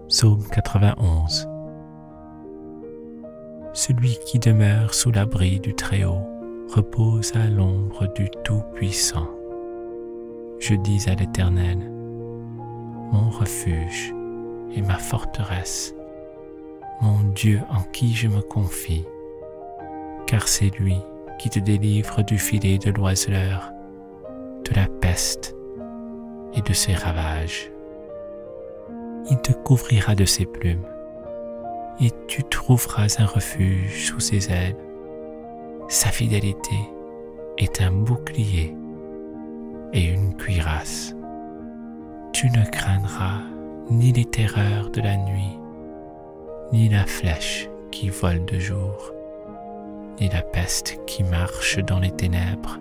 Psaume 91. Celui qui demeure sous l'abri du Très-Haut repose à l'ombre du Tout-Puissant. Je dis à l'Éternel, mon refuge et ma forteresse, mon Dieu en qui je me confie, car c'est lui qui te délivre du filet de l'oiseleur, de la peste et de ses ravages. Il te couvrira de ses plumes, et tu trouveras un refuge sous ses ailes. Sa fidélité est un bouclier et une cuirasse. Tu ne craindras ni les terreurs de la nuit, ni la flèche qui vole de jour, ni la peste qui marche dans les ténèbres,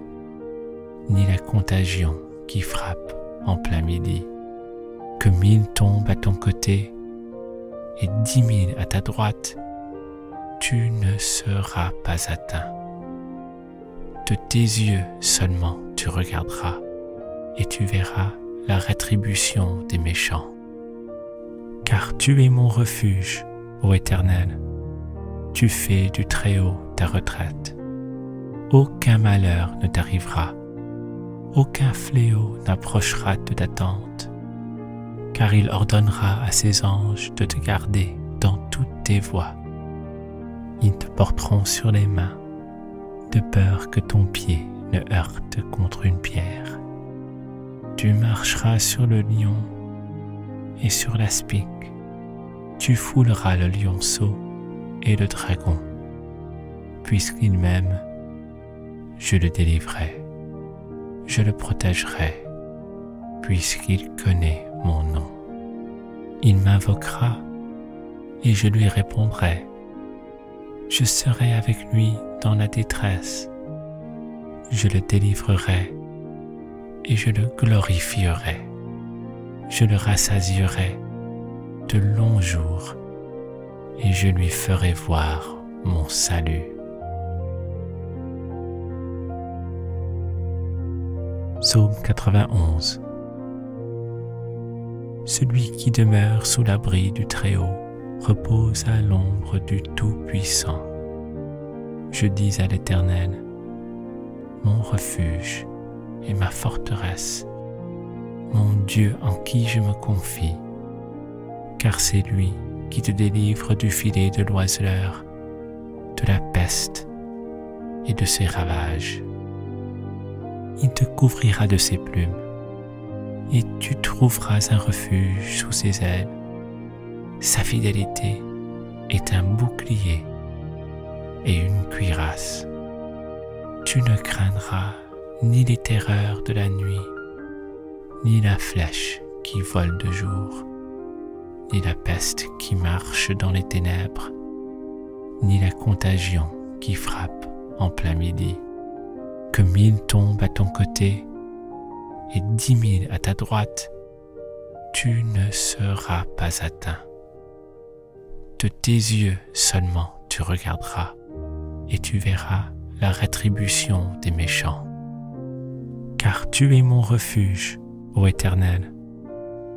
ni la contagion qui frappe en plein midi. Que 1000 tombent à ton côté et 10 000 à ta droite, tu ne seras pas atteint. De tes yeux seulement tu regarderas et tu verras la rétribution des méchants. Car tu es mon refuge, ô Éternel, tu fais du Très-Haut ta retraite. Aucun malheur ne t'arrivera, aucun fléau n'approchera de ta tente, car il ordonnera à ses anges de te garder dans toutes tes voies. Ils te porteront sur les mains, de peur que ton pied ne heurte contre une pierre. Tu marcheras sur le lion et sur l'aspic, tu fouleras le lionceau et le dragon. Puisqu'il m'aime, je le délivrerai, je le protégerai, puisqu'il connaît mon nom. Il m'invoquera et je lui répondrai. Je serai avec lui dans la détresse. Je le délivrerai et je le glorifierai. Je le rassasierai de longs jours et je lui ferai voir mon salut. Psaume 91. Celui qui demeure sous l'abri du Très-Haut repose à l'ombre du Tout-Puissant. Je dis à l'Éternel, mon refuge et ma forteresse, mon Dieu en qui je me confie, car c'est lui qui te délivre du filet de l'oiseleur, de la peste et de ses ravages. Il te couvrira de ses plumes, et tu trouveras un refuge sous ses ailes. Sa fidélité est un bouclier et une cuirasse. Tu ne craindras ni les terreurs de la nuit, ni la flèche qui vole de jour, ni la peste qui marche dans les ténèbres, ni la contagion qui frappe en plein midi. Que 1000 tombent à ton côté et 10 000 à ta droite, tu ne seras pas atteint. De tes yeux seulement tu regarderas et tu verras la rétribution des méchants. Car tu es mon refuge, ô Éternel,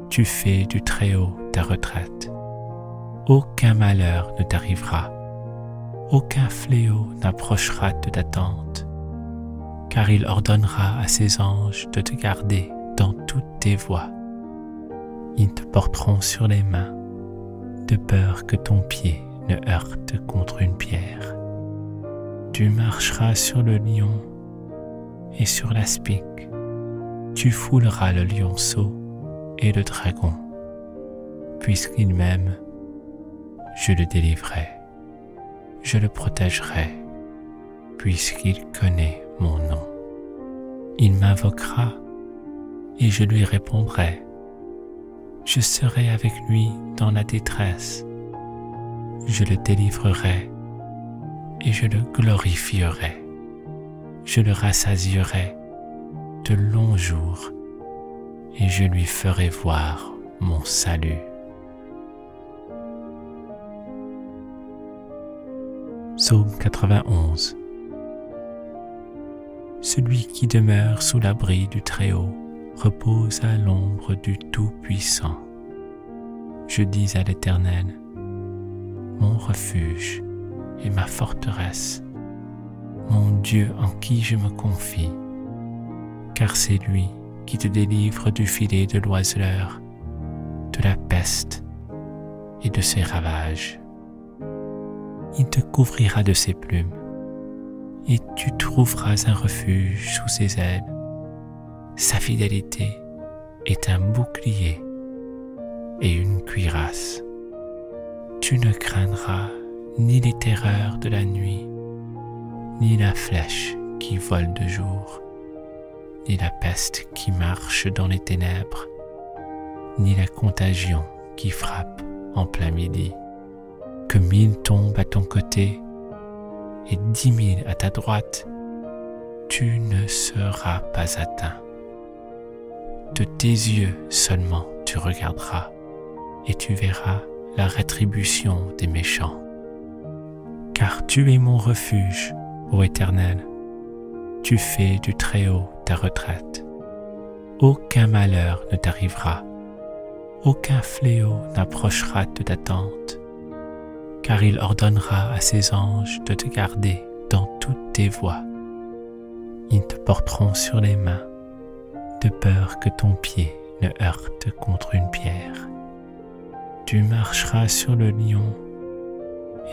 tu fais du Très-Haut ta retraite. Aucun malheur ne t'arrivera, aucun fléau n'approchera de ta tente, car il ordonnera à ses anges de te garder dans toutes tes voies. Ils te porteront sur les mains, de peur que ton pied ne heurte contre une pierre. Tu marcheras sur le lion et sur l'aspic, tu fouleras le lionceau et le dragon. Puisqu'il m'aime, je le délivrerai, je le protégerai, puisqu'il connaît mon nom. Il m'invoquera et je lui répondrai. Je serai avec lui dans la détresse. Je le délivrerai et je le glorifierai. Je le rassasierai de longs jours et je lui ferai voir mon salut. Psaume 91. Celui qui demeure sous l'abri du Très-Haut repose à l'ombre du Tout-Puissant. Je dis à l'Éternel, mon refuge et ma forteresse, mon Dieu en qui je me confie, car c'est lui qui te délivre du filet de l'oiseleur, de la peste et de ses ravages. Il te couvrira de ses plumes, et tu trouveras un refuge sous ses ailes. Sa fidélité est un bouclier et une cuirasse. Tu ne craindras ni les terreurs de la nuit, ni la flèche qui vole de jour, ni la peste qui marche dans les ténèbres, ni la contagion qui frappe en plein midi. Que 1000 tombent à ton côté et 10 000 à ta droite, tu ne seras pas atteint. De tes yeux seulement tu regarderas et tu verras la rétribution des méchants. Car tu es mon refuge, ô Éternel, tu fais du Très-Haut ta retraite. Aucun malheur ne t'arrivera, aucun fléau n'approchera de ta tente, car il ordonnera à ses anges de te garder dans toutes tes voies. Ils te porteront sur les mains, de peur que ton pied ne heurte contre une pierre. Tu marcheras sur le lion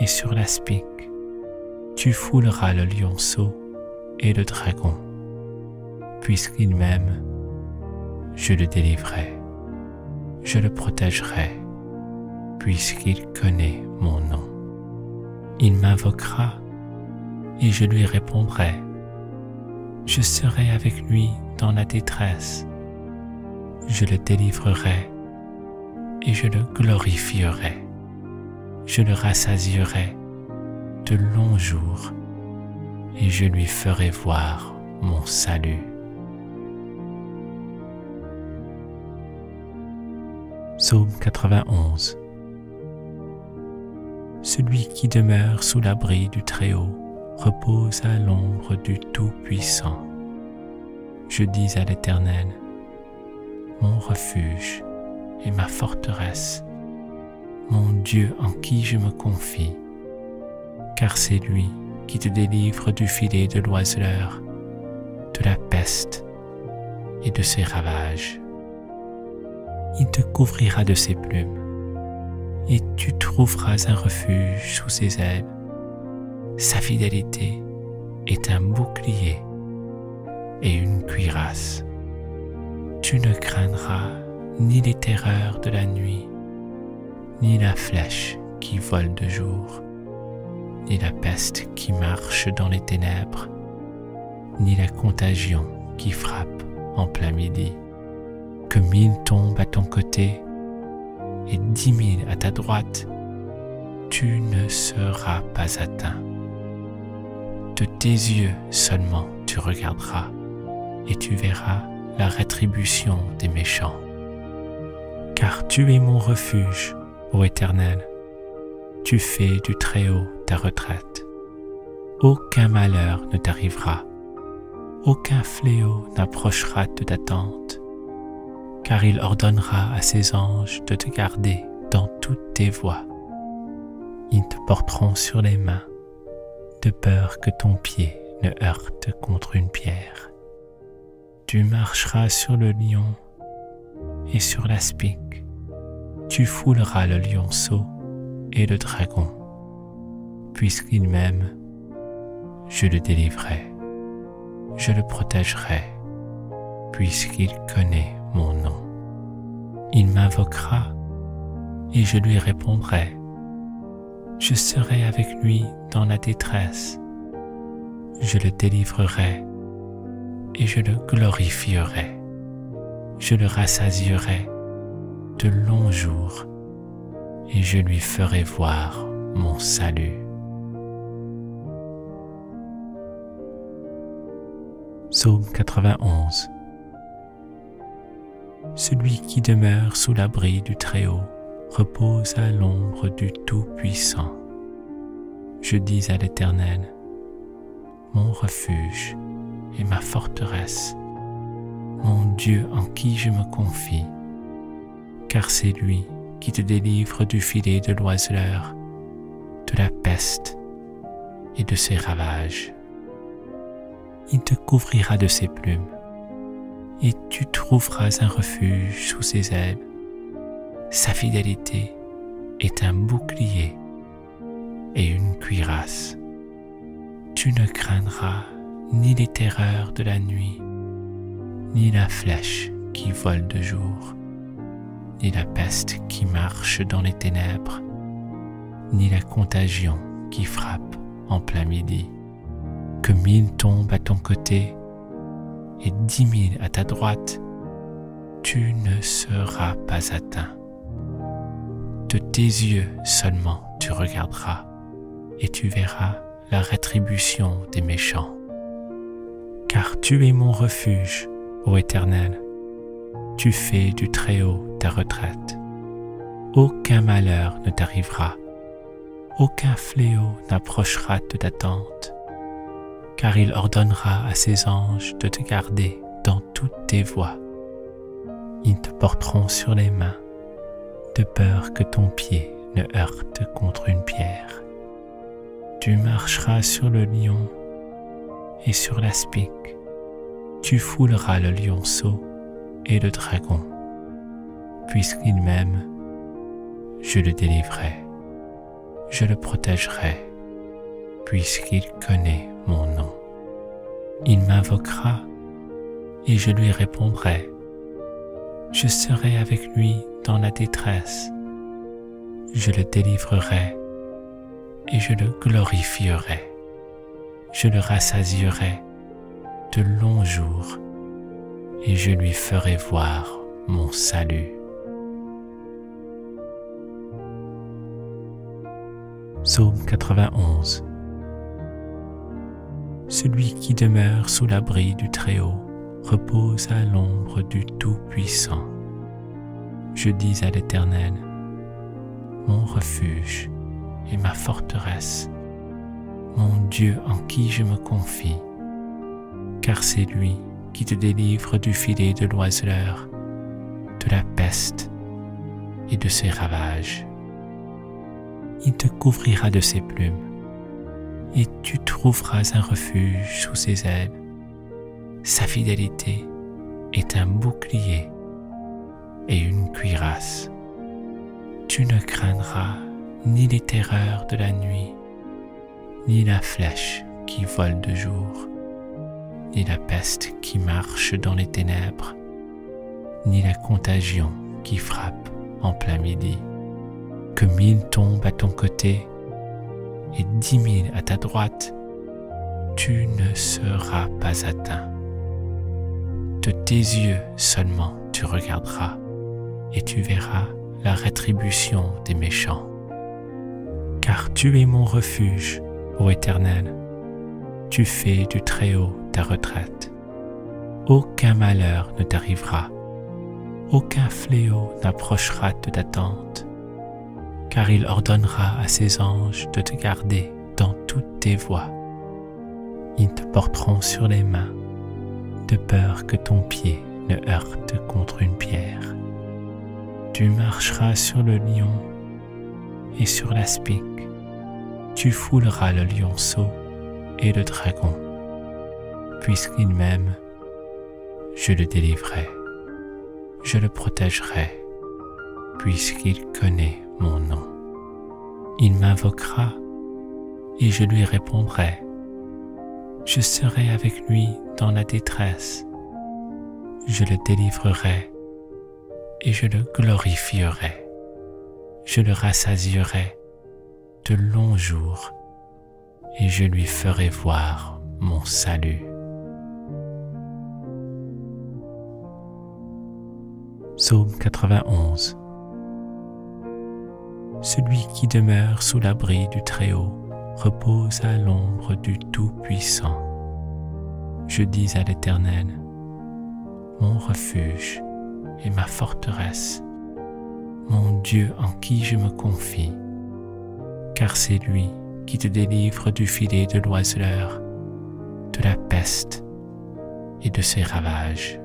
et sur l'aspic, tu fouleras le lionceau et le dragon. Puisqu'il m'aime, je le délivrerai, je le protégerai, puisqu'il connaît mon nom. Il m'invoquera et je lui répondrai. Je serai avec lui dans la détresse. Je le délivrerai et je le glorifierai. Je le rassasierai de longs jours et je lui ferai voir mon salut. Psaume 91. Celui qui demeure sous l'abri du Très-Haut repose à l'ombre du Tout-Puissant. Je dis à l'Éternel, mon refuge et ma forteresse, mon Dieu en qui je me confie, car c'est lui qui te délivre du filet de l'oiseleur, de la peste et de ses ravages. Il te couvrira de ses plumes, et tu trouveras un refuge sous ses ailes. Sa fidélité est un bouclier et une cuirasse. Tu ne craindras ni les terreurs de la nuit, ni la flèche qui vole de jour, ni la peste qui marche dans les ténèbres, ni la contagion qui frappe en plein midi. Que 1000 tombent à ton côté et 10 000 à ta droite, tu ne seras pas atteint. De tes yeux seulement tu regarderas et tu verras la rétribution des méchants. Car tu es mon refuge, ô Éternel, tu fais du Très-Haut ta retraite. Aucun malheur ne t'arrivera, aucun fléau n'approchera de ta tente, car il ordonnera à ses anges de te garder dans toutes tes voies. Ils te porteront sur les mains, de peur que ton pied ne heurte contre une pierre. Tu marcheras sur le lion et sur l'aspic, tu fouleras le lionceau et le dragon. Puisqu'il m'aime, je le délivrerai, je le protégerai, puisqu'il connaît mon nom. Il m'invoquera et je lui répondrai. Je serai avec lui dans la détresse. Je le délivrerai et je le glorifierai. Je le rassasierai de longs jours et je lui ferai voir mon salut. Psaume 91. Celui qui demeure sous l'abri du Très-Haut repose à l'ombre du Tout-Puissant. Je dis à l'Éternel, mon refuge et ma forteresse, mon Dieu en qui je me confie, car c'est lui qui te délivre du filet de l'oiseleur, de la peste et de ses ravages. Il te couvrira de ses plumes, et tu trouveras un refuge sous ses ailes. Sa fidélité est un bouclier et une cuirasse. Tu ne craindras ni les terreurs de la nuit, ni la flèche qui vole de jour, ni la peste qui marche dans les ténèbres, ni la contagion qui frappe en plein midi. Que 1000 tombent à ton côté et 10 000 à ta droite, tu ne seras pas atteint. De tes yeux seulement tu regarderas et tu verras la rétribution des méchants. Car tu es mon refuge, ô Éternel, tu fais du Très-Haut ta retraite. Aucun malheur ne t'arrivera, aucun fléau n'approchera de ta tente, car il ordonnera à ses anges de te garder dans toutes tes voies. Ils te porteront sur les mains, de peur que ton pied ne heurte contre une pierre. Tu marcheras sur le lion et sur l'aspic, tu fouleras le lionceau et le dragon. Puisqu'il m'aime, je le délivrerai, je le protégerai, puisqu'il connaît mon nom. Il m'invoquera et je lui répondrai. Je serai avec lui dans la détresse. Je le délivrerai et je le glorifierai. Je le rassasierai de longs jours et je lui ferai voir mon salut. Psaume 91. Celui qui demeure sous l'abri du Très-Haut repose à l'ombre du Tout-Puissant. Je dis à l'Éternel, mon refuge et ma forteresse, mon Dieu en qui je me confie, car c'est lui qui te délivre du filet de l'oiseleur, de la peste et de ses ravages. Il te couvrira de ses plumes, et tu trouveras un refuge sous ses ailes. Sa fidélité est un bouclier et une cuirasse. Tu ne craindras ni les terreurs de la nuit, ni la flèche qui vole de jour, ni la peste qui marche dans les ténèbres, ni la contagion qui frappe en plein midi. Que 1000 tombent à ton côté et 10 000 à ta droite, tu ne seras pas atteint. De tes yeux seulement tu regarderas et tu verras la rétribution des méchants. Car tu es mon refuge, ô Éternel, tu fais du Très-Haut ta retraite. Aucun malheur ne t'arrivera, aucun fléau n'approchera de ta tente, car il ordonnera à ses anges de te garder dans toutes tes voies. Ils te porteront sur les mains, de peur que ton pied ne heurte contre une pierre. Tu marcheras sur le lion et sur l'aspic, tu fouleras le lionceau et le dragon. Puisqu'il m'aime, je le délivrerai, je le protégerai, puisqu'il connaît mon nom. Il m'invoquera et je lui répondrai. Je serai avec lui dans la détresse. Je le délivrerai et je le glorifierai. Je le rassasierai de longs jours et je lui ferai voir mon salut. Psaume 91. Celui qui demeure sous l'abri du Très-Haut repose à l'ombre du Tout-Puissant. Je dis à l'Éternel, mon refuge et ma forteresse, mon Dieu en qui je me confie, car c'est lui qui te délivre du filet de l'oiseleur, de la peste et de ses ravages.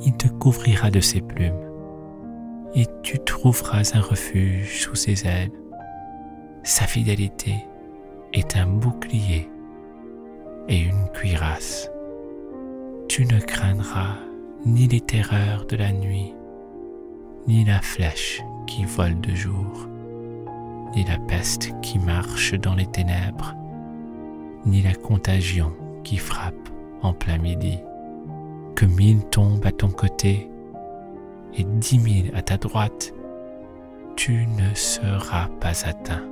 Il te couvrira de ses plumes, et tu trouveras un refuge sous ses ailes. Sa fidélité est un bouclier et une cuirasse. Tu ne craindras ni les terreurs de la nuit, ni la flèche qui vole de jour, ni la peste qui marche dans les ténèbres, ni la contagion qui frappe en plein midi. Que 1000 tombent à ton côté et 10 000 à ta droite, tu ne seras pas atteint.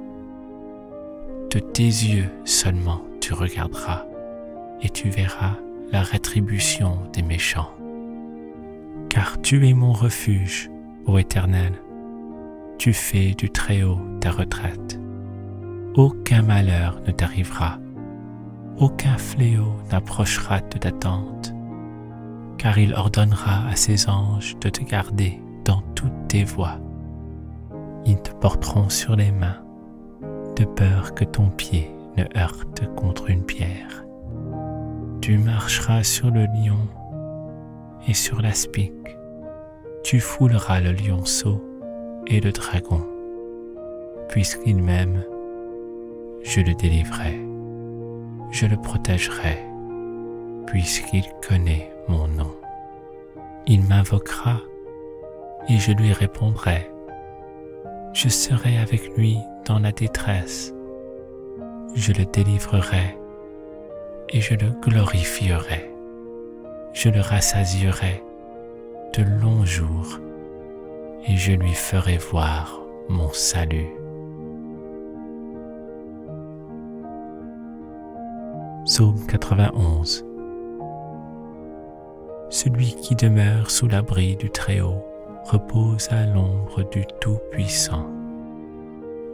De tes yeux seulement tu regarderas et tu verras la rétribution des méchants. Car tu es mon refuge, ô Éternel, tu fais du Très-Haut ta retraite. Aucun malheur ne t'arrivera, aucun fléau n'approchera de ta tente, car il ordonnera à ses anges de te garder dans toutes tes voies. Ils te porteront sur les mains, de peur que ton pied ne heurte contre une pierre. Tu marcheras sur le lion et sur l'aspic, tu fouleras le lionceau et le dragon. Puisqu'il m'aime, je le délivrerai, je le protégerai, puisqu'il connaît mon nom. Il m'invoquera et je lui répondrai. Je serai avec lui dans la détresse. Je le délivrerai et je le glorifierai. Je le rassasierai de longs jours et je lui ferai voir mon salut. Psaume 91. Celui qui demeure sous l'abri du Très-Haut repose à l'ombre du Tout-Puissant.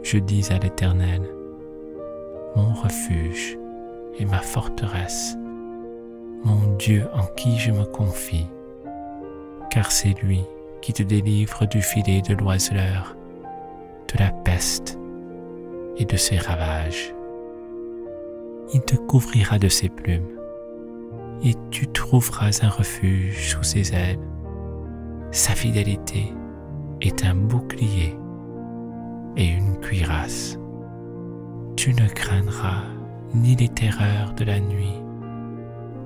Je dis à l'Éternel, mon refuge et ma forteresse, mon Dieu en qui je me confie, car c'est lui qui te délivre du filet de l'oiseleur, de la peste et de ses ravages. Il te couvrira de ses plumes, et tu trouveras un refuge sous ses ailes. Sa fidélité est un bouclier et une cuirasse. Tu ne craindras ni les terreurs de la nuit,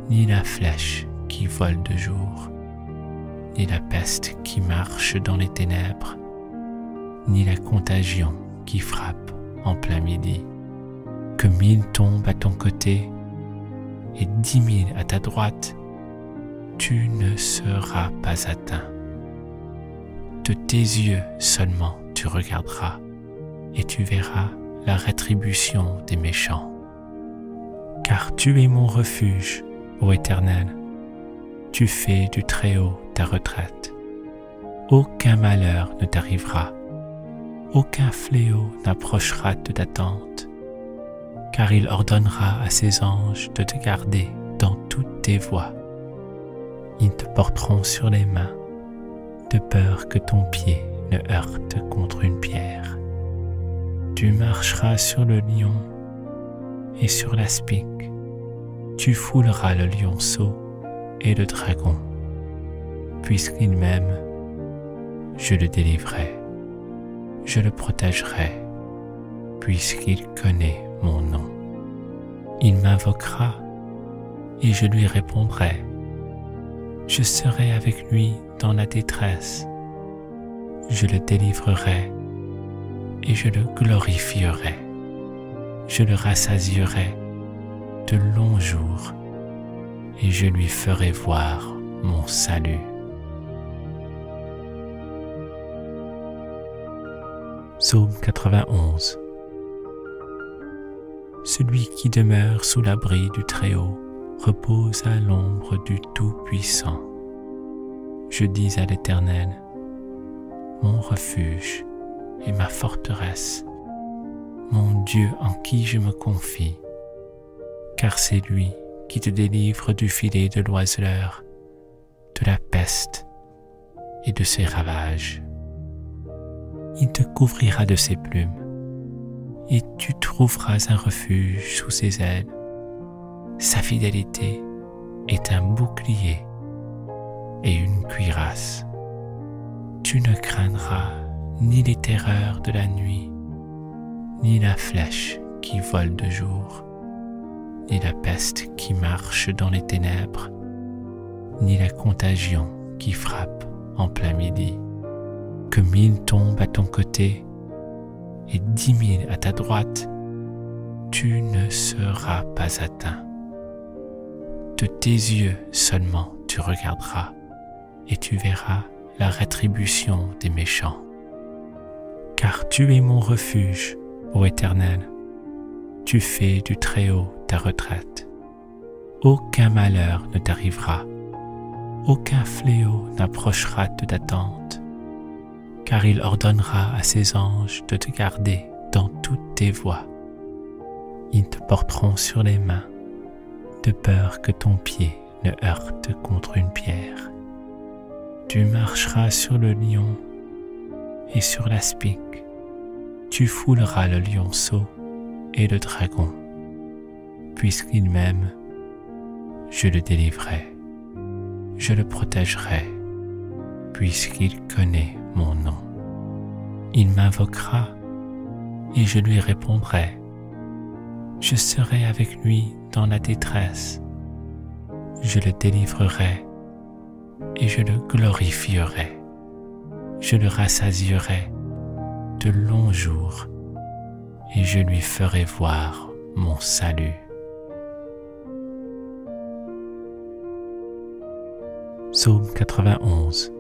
ni la flèche qui vole de jour, ni la peste qui marche dans les ténèbres, ni la contagion qui frappe en plein midi. Que 1000 tombent à ton côté et 10 000 à ta droite, tu ne seras pas atteint. De tes yeux seulement tu regarderas et tu verras la rétribution des méchants. Car tu es mon refuge, ô Éternel, tu fais du Très-Haut ta retraite. Aucun malheur ne t'arrivera, aucun fléau n'approchera de ta tente, car il ordonnera à ses anges de te garder dans toutes tes voies. Ils te porteront sur les mains, de peur que ton pied ne heurte contre une pierre. Tu marcheras sur le lion et sur l'aspic, tu fouleras le lionceau et le dragon. Puisqu'il m'aime, je le délivrerai, je le protégerai, puisqu'il connaît mon nom. Il m'invoquera et je lui répondrai. Je serai avec lui dans la détresse. Je le délivrerai et je le glorifierai. Je le rassasierai de longs jours et je lui ferai voir mon salut. Psaume 91. Celui qui demeure sous l'abri du Très-Haut repose à l'ombre du Tout-Puissant. Je dis à l'Éternel, mon refuge et ma forteresse, mon Dieu en qui je me confie, car c'est lui qui te délivre du filet de l'oiseleur, de la peste et de ses ravages. Il te couvrira de ses plumes, et tu trouveras un refuge sous ses ailes. Sa fidélité est un bouclier et une cuirasse. Tu ne craindras ni les terreurs de la nuit, ni la flèche qui vole de jour, ni la peste qui marche dans les ténèbres, ni la contagion qui frappe en plein midi. Que 1000 tombent à ton côté et 10 000 à ta droite, tu ne seras pas atteint. De tes yeux seulement tu regarderas et tu verras la rétribution des méchants. Car tu es mon refuge, ô Éternel, tu fais du Très-Haut ta retraite. Aucun malheur ne t'arrivera, aucun fléau n'approchera de ta tente, car il ordonnera à ses anges de te garder dans toutes tes voies. Ils te porteront sur les mains, de peur que ton pied ne heurte contre une pierre. Tu marcheras sur le lion et sur l'aspic, tu fouleras le lionceau et le dragon. Puisqu'il m'aime, je le délivrerai, je le protégerai, puisqu'il connaît mon nom. Il m'invoquera et je lui répondrai. Je serai avec lui dans la détresse. Je le délivrerai et je le glorifierai. Je le rassasierai de longs jours et je lui ferai voir mon salut. Psaume 91.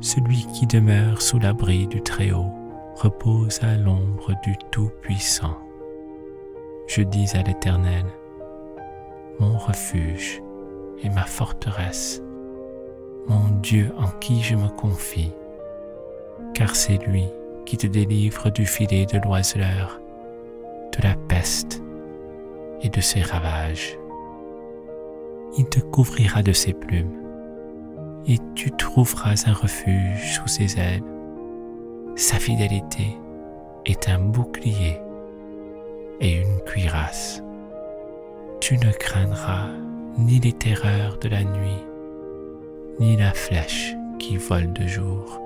Celui qui demeure sous l'abri du Très-Haut repose à l'ombre du Tout-Puissant. Je dis à l'Éternel, mon refuge et ma forteresse, mon Dieu en qui je me confie, car c'est lui qui te délivre du filet de l'oiseleur, de la peste et de ses ravages. Il te couvrira de ses plumes, et tu trouveras un refuge sous ses ailes. Sa fidélité est un bouclier et une cuirasse. Tu ne craindras ni les terreurs de la nuit, ni la flèche qui vole de jour,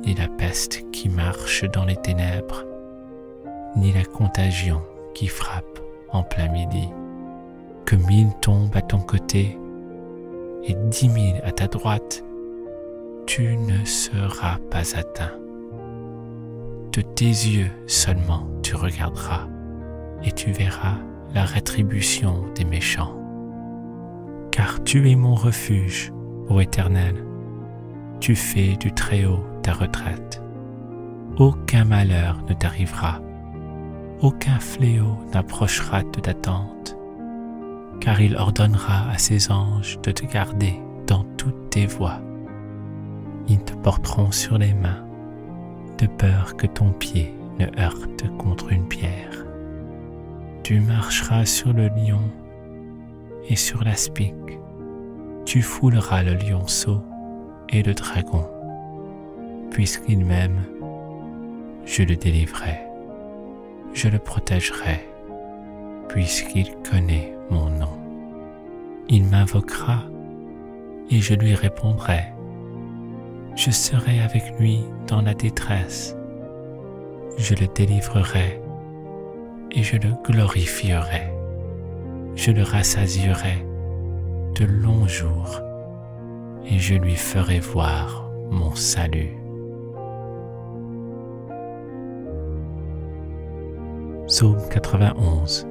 ni la peste qui marche dans les ténèbres, ni la contagion qui frappe en plein midi. Que 1000 tombent à ton côté et 10 000 à ta droite, tu ne seras pas atteint. De tes yeux seulement tu regarderas et tu verras la rétribution des méchants. Car tu es mon refuge, ô Éternel, tu fais du Très-Haut ta retraite. Aucun malheur ne t'arrivera, aucun fléau n'approchera de ta tente, car il ordonnera à ses anges de te garder dans toutes tes voies. Ils te porteront sur les mains, de peur que ton pied ne heurte contre une pierre. Tu marcheras sur le lion et sur l'aspic, tu fouleras le lionceau et le dragon. Puisqu'il m'aime, je le délivrerai, je le protégerai, puisqu'il connaît mon nom. Il m'invoquera et je lui répondrai. Je serai avec lui dans la détresse. Je le délivrerai et je le glorifierai. Je le rassasierai de longs jours et je lui ferai voir mon salut. Psaume 91.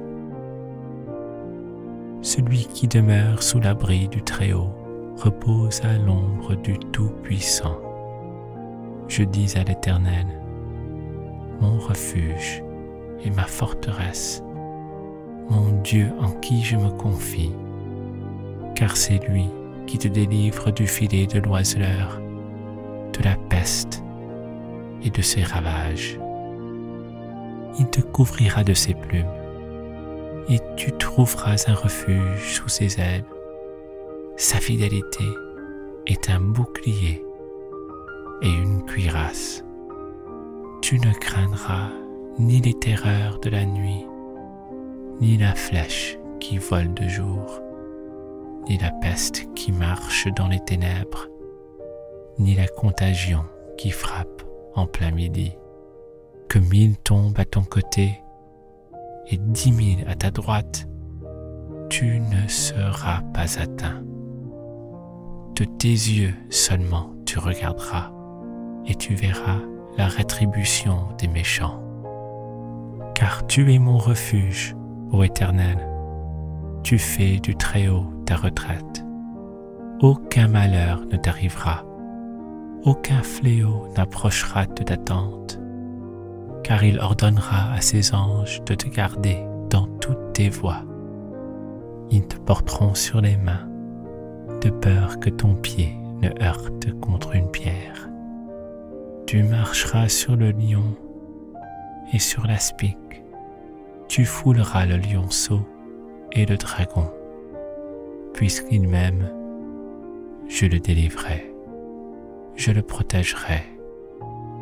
Celui qui demeure sous l'abri du Très-Haut repose à l'ombre du Tout-Puissant. Je dis à l'Éternel, mon refuge et ma forteresse, mon Dieu en qui je me confie, car c'est lui qui te délivre du filet de l'oiseleur, de la peste et de ses ravages. Il te couvrira de ses plumes, et tu trouveras un refuge sous ses ailes. Sa fidélité est un bouclier et une cuirasse. Tu ne craindras ni les terreurs de la nuit, ni la flèche qui vole de jour, ni la peste qui marche dans les ténèbres, ni la contagion qui frappe en plein midi. Que 1000 tombent à ton côté et 10 000 à ta droite, tu ne seras pas atteint. De tes yeux seulement tu regarderas et tu verras la rétribution des méchants. Car tu es mon refuge, ô Éternel, tu fais du Très-Haut ta retraite. Aucun malheur ne t'arrivera, aucun fléau n'approchera de ta tente, car il ordonnera à ses anges de te garder dans toutes tes voies. Ils te porteront sur les mains, de peur que ton pied ne heurte contre une pierre. Tu marcheras sur le lion et sur l'aspic, tu fouleras le lionceau et le dragon. Puisqu'il m'aime, je le délivrerai, je le protégerai,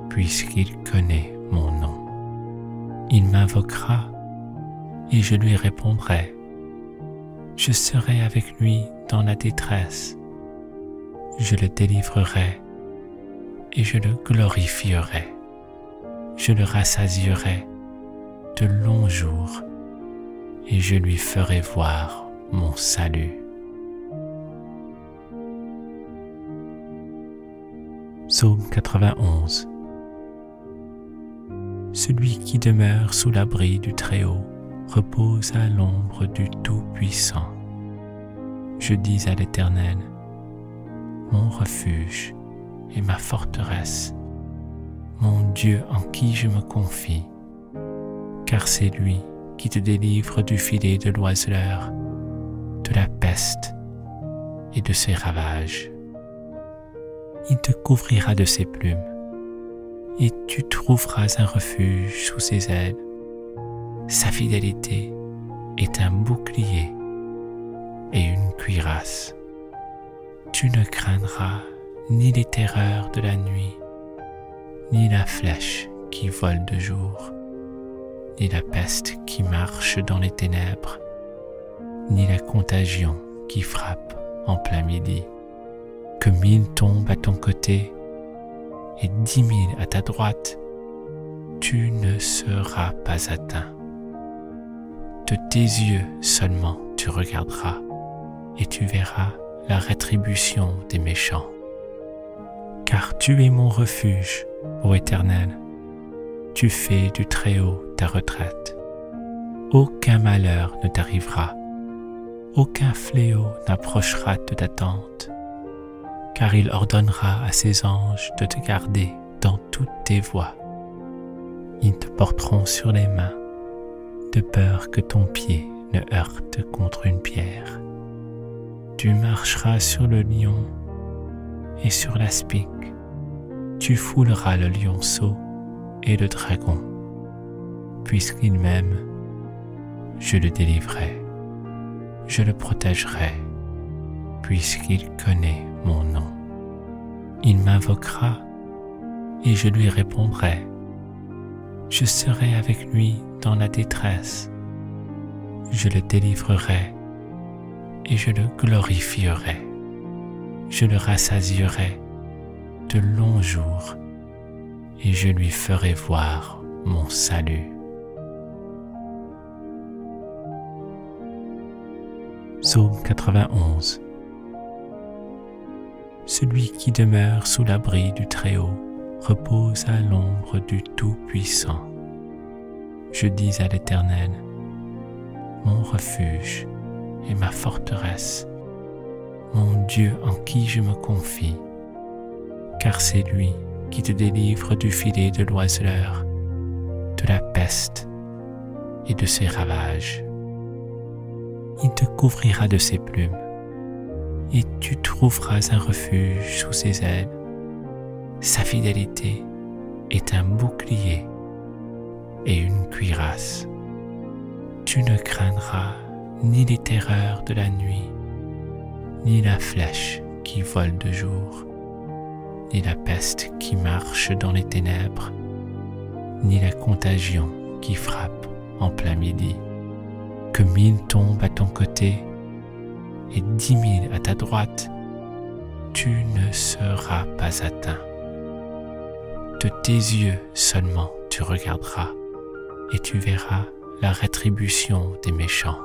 puisqu'il connaît mon nom. Il m'invoquera et je lui répondrai. Je serai avec lui dans la détresse. Je le délivrerai et je le glorifierai. Je le rassasierai de longs jours et je lui ferai voir mon salut. Psaume 91. Celui qui demeure sous l'abri du Très-Haut repose à l'ombre du Tout-Puissant. Je dis à l'Éternel, mon refuge et ma forteresse, mon Dieu en qui je me confie, car c'est lui qui te délivre du filet de l'oiseleur, de la peste et de ses ravages. Il te couvrira de ses plumes, et tu trouveras un refuge sous ses ailes. Sa fidélité est un bouclier et une cuirasse. Tu ne craindras ni les terreurs de la nuit, ni la flèche qui vole de jour, ni la peste qui marche dans les ténèbres, ni la contagion qui frappe en plein midi. Que 1000 tombent à ton côté et 10 000 à ta droite, tu ne seras pas atteint. De tes yeux seulement tu regarderas et tu verras la rétribution des méchants. Car tu es mon refuge, ô Éternel, tu fais du Très-Haut ta retraite. Aucun malheur ne t'arrivera, aucun fléau n'approchera de ta tente, car il ordonnera à ses anges de te garder dans toutes tes voies. Ils te porteront sur les mains, de peur que ton pied ne heurte contre une pierre. Tu marcheras sur le lion et sur l'aspic, tu fouleras le lionceau et le dragon. Puisqu'il m'aime, je le délivrerai, je le protégerai, puisqu'il connaît mon nom. Il m'invoquera et je lui répondrai. Je serai avec lui dans la détresse. Je le délivrerai et je le glorifierai. Je le rassasierai de longs jours et je lui ferai voir mon salut. Psaume 91. Celui qui demeure sous l'abri du Très-Haut repose à l'ombre du Tout-Puissant. Je dis à l'Éternel, mon refuge et ma forteresse, mon Dieu en qui je me confie, car c'est lui qui te délivre du filet de l'oiseleur, de la peste et de ses ravages. Il te couvrira de ses plumes, et tu trouveras un refuge sous ses ailes. Sa fidélité est un bouclier et une cuirasse. Tu ne craindras ni les terreurs de la nuit, ni la flèche qui vole de jour, ni la peste qui marche dans les ténèbres, ni la contagion qui frappe en plein midi. Que 1000 tombent à ton côté et 10 000 à ta droite, tu ne seras pas atteint. De tes yeux seulement tu regarderas, et tu verras la rétribution des méchants.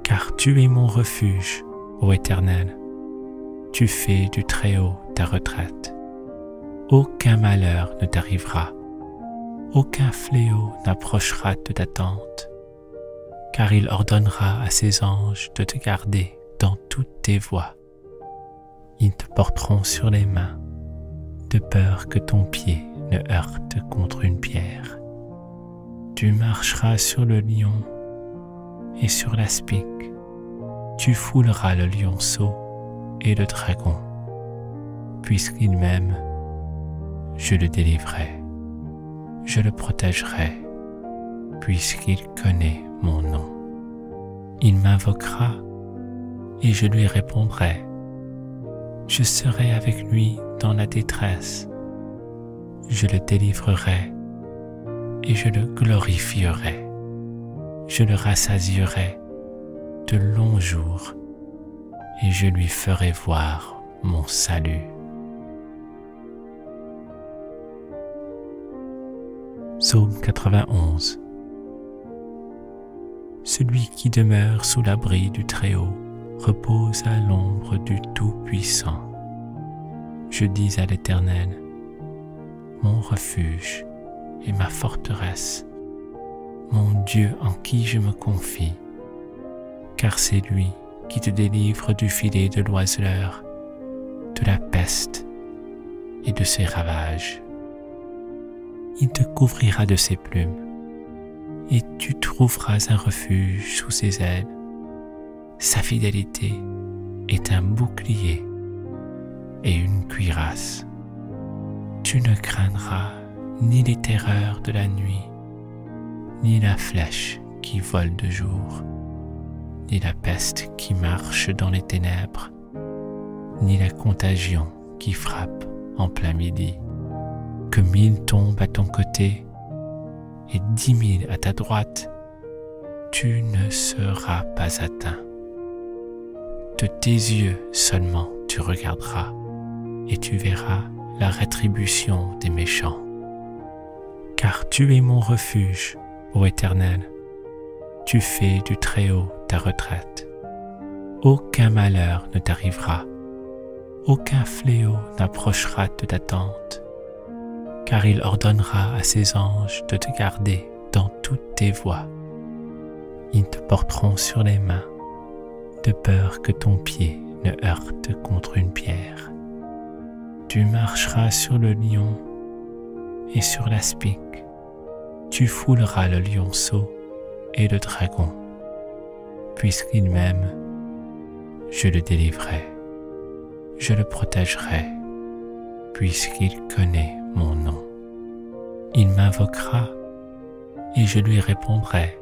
Car tu es mon refuge, ô Éternel. Tu fais du Très-Haut ta retraite. Aucun malheur ne t'arrivera, aucun fléau n'approchera de ta tente, car il ordonnera à ses anges de te garder dans toutes tes voies. Ils te porteront sur les mains, de peur que ton pied ne heurte contre une pierre. Tu marcheras sur le lion et sur l'aspic. Tu fouleras le lionceau et le dragon. Puisqu'il m'aime, je le délivrerai. Je le protégerai, puisqu'il connaît mon nom. Il m'invoquera et je lui répondrai. Je serai avec lui dans la détresse. Je le délivrerai et je le glorifierai. Je le rassasierai de longs jours et je lui ferai voir mon salut. Psaume 91. Celui qui demeure sous l'abri du Très-Haut repose à l'ombre du Tout-Puissant. Je dis à l'Éternel, mon refuge et ma forteresse, mon Dieu en qui je me confie, car c'est lui qui te délivre du filet de l'oiseleur, de la peste et de ses ravages. Il te couvrira de ses plumes, et tu trouveras un refuge sous ses ailes. Sa fidélité est un bouclier et une cuirasse. Tu ne craindras ni les terreurs de la nuit, ni la flèche qui vole de jour, ni la peste qui marche dans les ténèbres, ni la contagion qui frappe en plein midi. Que 1000 tombent à ton côté et 10 000 à ta droite, tu ne seras pas atteint. De tes yeux seulement tu regarderas et tu verras la rétribution des méchants. Car tu es mon refuge, ô Éternel. Tu fais du Très-Haut ta retraite. Aucun malheur ne t'arrivera, aucun fléau n'approchera de ta tente, car il ordonnera à ses anges de te garder dans toutes tes voies. Ils te porteront sur les mains, de peur que ton pied ne heurte contre une pierre. Tu marcheras sur le lion et sur l'aspic. Tu fouleras le lionceau et le dragon. Puisqu'il m'aime, je le délivrerai. Je le protégerai, puisqu'il connaît mon nom. Il m'invoquera et je lui répondrai.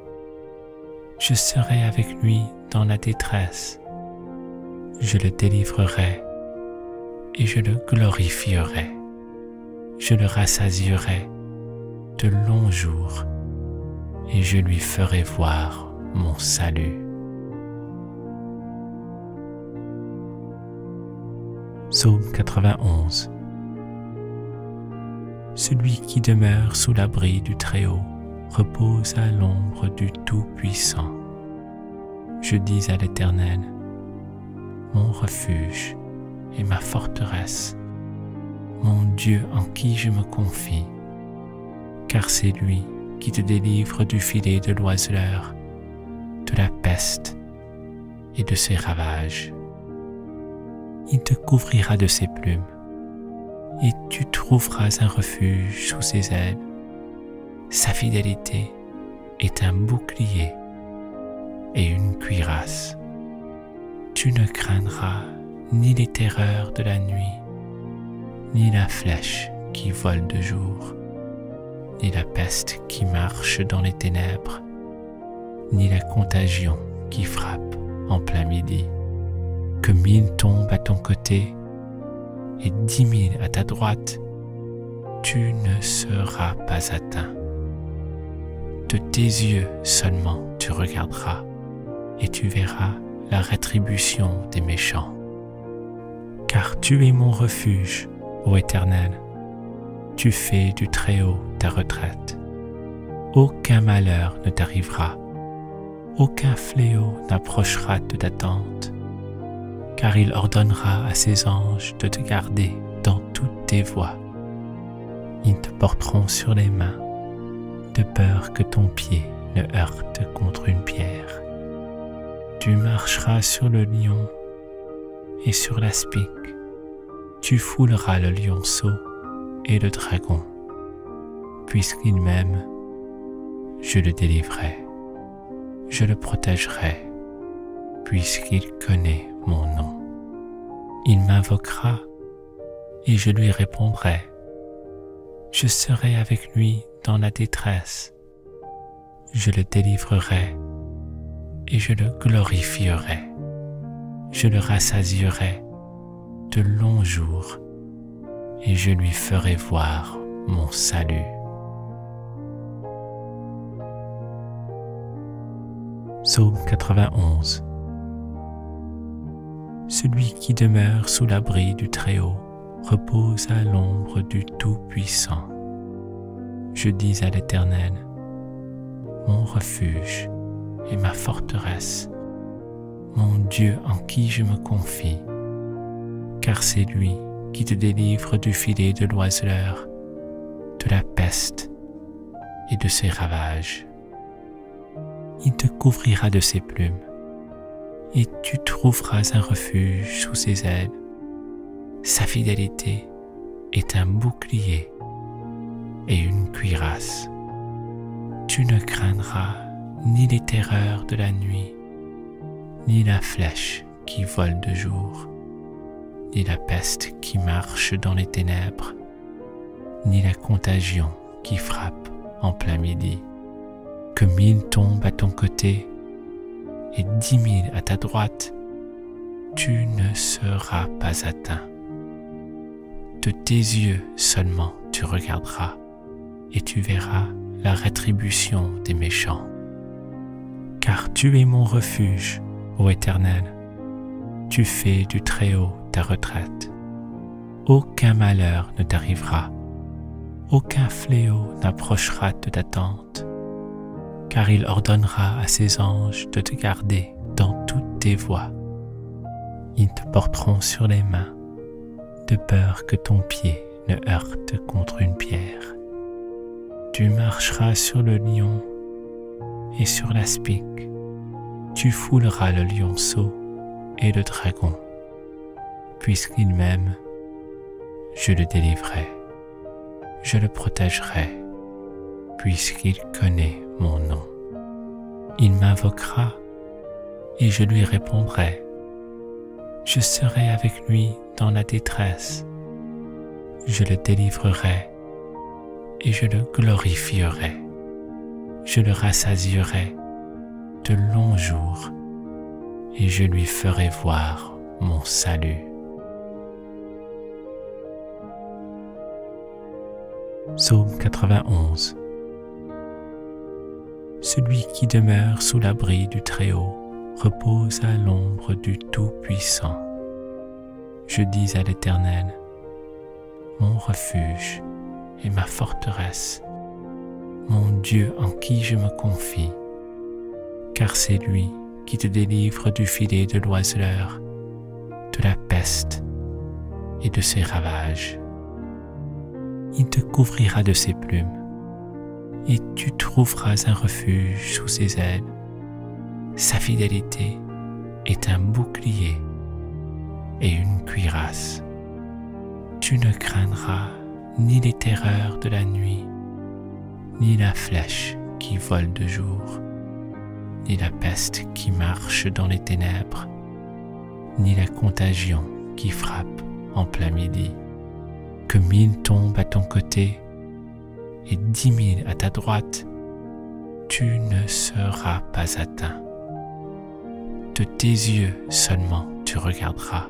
Je serai avec lui dans la détresse. Je le délivrerai et je le glorifierai. Je le rassasierai de longs jours et je lui ferai voir mon salut. Psaume 91. Celui qui demeure sous l'abri du Très-Haut repose à l'ombre du Tout-Puissant. Je dis à l'Éternel, mon refuge et ma forteresse, mon Dieu en qui je me confie, car c'est lui qui te délivre du filet de l'oiseleur, de la peste et de ses ravages. Il te couvrira de ses plumes, et tu trouveras un refuge sous ses ailes. Sa fidélité est un bouclier et une cuirasse. Tu ne craindras ni les terreurs de la nuit, ni la flèche qui vole de jour, ni la peste qui marche dans les ténèbres, ni la contagion qui frappe en plein midi. Que 1000 tombent à ton côté et 10 000 à ta droite, tu ne seras pas atteint. De tes yeux seulement tu regarderas et tu verras la rétribution des méchants. car tu es mon refuge, ô Éternel. Tu fais du Très-Haut ta retraite. Aucun malheur ne t'arrivera, aucun fléau n'approchera de ta tente, car il ordonnera à ses anges de te garder dans toutes tes voies. Ils te porteront sur les mains, de peur que ton pied ne heurte contre une pierre. Tu marcheras sur le lion et sur l'aspic. Tu fouleras le lionceau et le dragon. Puisqu'il m'aime, je le délivrerai. Je le protégerai, puisqu'il connaît mon nom. Il m'invoquera et je lui répondrai. Je serai avec lui dans la détresse. Je le délivrerai et je le glorifierai. Je le rassasierai de longs jours et je lui ferai voir mon salut. Psaume 91. Celui qui demeure sous l'abri du Très-Haut repose à l'ombre du Tout-Puissant. Je dis à l'Éternel, mon refuge et ma forteresse, mon Dieu en qui je me confie, car c'est lui qui te délivre du filet de l'oiseleur, de la peste et de ses ravages. Il te couvrira de ses plumes, et tu trouveras un refuge sous ses ailes. Sa fidélité est un bouclier et une cuirasse. Tu ne craindras ni les terreurs de la nuit, ni la flèche qui vole de jour, ni la peste qui marche dans les ténèbres, ni la contagion qui frappe en plein midi. Que 1000 tombent à ton côté et 10 000 à ta droite, tu ne seras pas atteint. De tes yeux seulement tu regarderas et tu verras la rétribution des méchants. Car tu es mon refuge, ô Éternel, tu fais du Très-Haut ta retraite. Aucun malheur ne t'arrivera, aucun fléau n'approchera de ta tente, car il ordonnera à ses anges de te garder dans toutes tes voies. Ils te porteront sur les mains, de peur que ton pied ne heurte contre une pierre. Tu marcheras sur le lion et sur l'aspic. Tu fouleras le lionceau et le dragon. Puisqu'il m'aime, je le délivrerai. Je le protégerai, puisqu'il connaît mon nom. Il m'invoquera et je lui répondrai. Je serai avec lui dans la détresse. Je le délivrerai et je le glorifierai. Je le rassasierai de longs jours et je lui ferai voir mon salut. Psaume 91. Celui qui demeure sous l'abri du Très-Haut repose à l'ombre du Tout-Puissant. Je dis à l'Éternel, mon refuge et ma forteresse, mon Dieu en qui je me confie, car c'est lui qui te délivre du filet de l'oiseleur, de la peste et de ses ravages. Il te couvrira de ses plumes, et tu trouveras un refuge sous ses ailes. Sa fidélité est un bouclier et une cuirasse. Tu ne craindras ni les terreurs de la nuit, ni la flèche qui vole de jour, ni la peste qui marche dans les ténèbres, ni la contagion qui frappe en plein midi. Que 1000 tombent à ton côté et 10 000 à ta droite, tu ne seras pas atteint. De tes yeux seulement tu regarderas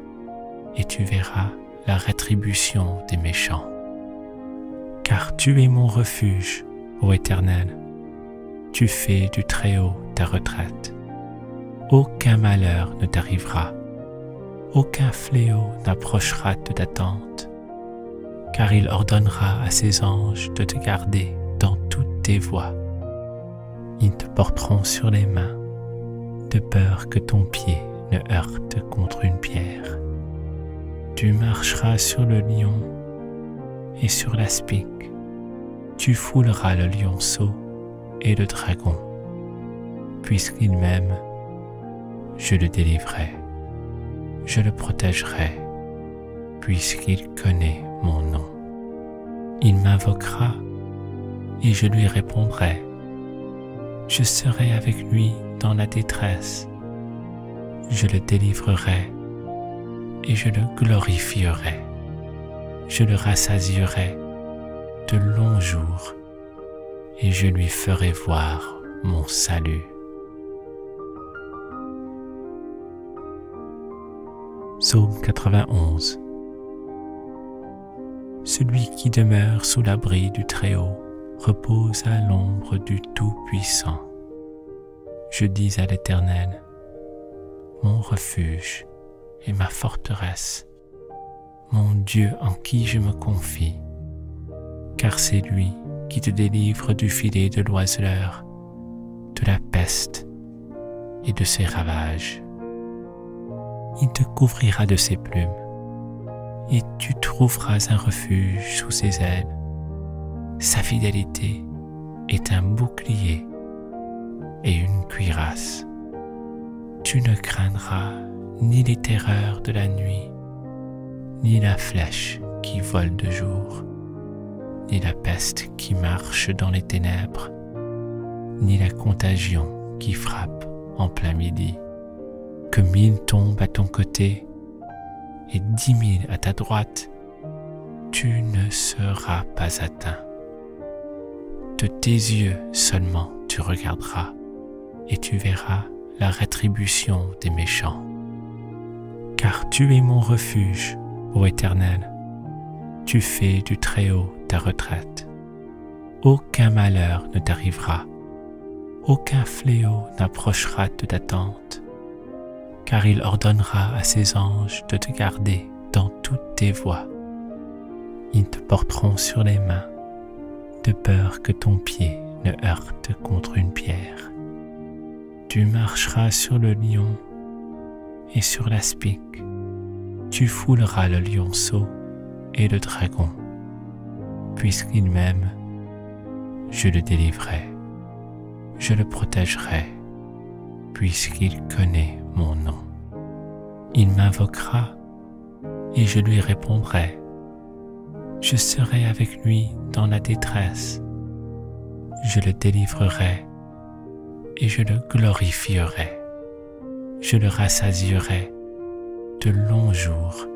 et tu verras la rétribution des méchants. Car tu es mon refuge, ô Éternel, tu fais du Très-Haut ta retraite. Aucun malheur ne t'arrivera, Aucun fléau n'approchera de ta tente, car il ordonnera à ses anges de te garder dans toutes tes voies. Ils te porteront sur les mains, de peur que ton pied ne heurte contre une pierre. Tu marcheras sur le lion et sur l'aspic. Tu fouleras le lionceau et le dragon. Puisqu'il m'aime, je le délivrerai. Je le protégerai, puisqu'il connaît mon nom. Il m'invoquera et je lui répondrai. Je serai avec lui dans la détresse. Je le délivrerai et je le glorifierai. Je le rassasierai de longs jours et je lui ferai voir mon salut. Psaume 91. Celui qui demeure sous l'abri du Très-Haut repose à l'ombre du Tout-Puissant. Je dis à l'Éternel, mon refuge et ma forteresse, mon Dieu en qui je me confie, car c'est lui qui te délivre du filet de l'oiseleur, de la peste et de ses ravages. Il te couvrira de ses plumes, et tu trouveras un refuge sous ses ailes. Sa fidélité est un bouclier et une cuirasse. Tu ne craindras ni les terreurs de la nuit, ni la flèche qui vole de jour, ni la peste qui marche dans les ténèbres, ni la contagion qui frappe en plein midi. Que 1000 tombent à ton côté et 10 000 à ta droite, tu ne seras pas atteint. De tes yeux seulement tu regarderas et tu verras la rétribution des méchants. Car tu es mon refuge, ô Éternel, tu fais du Très-Haut ta retraite. Aucun malheur ne t'arrivera, aucun fléau n'approchera de ta tente, car il ordonnera à ses anges de te garder dans toutes tes voies. Ils te porteront sur les mains, de peur que ton pied ne heurte contre une pierre. Tu marcheras sur le lion et sur l'aspic. Tu fouleras le lionceau et le dragon. Puisqu'il m'aime, je le délivrerai. Je le protégerai, puisqu'il connaît mon nom. Il m'invoquera et je lui répondrai. Je serai avec lui dans la détresse. Je le délivrerai et je le glorifierai. Je le rassasierai de longs jours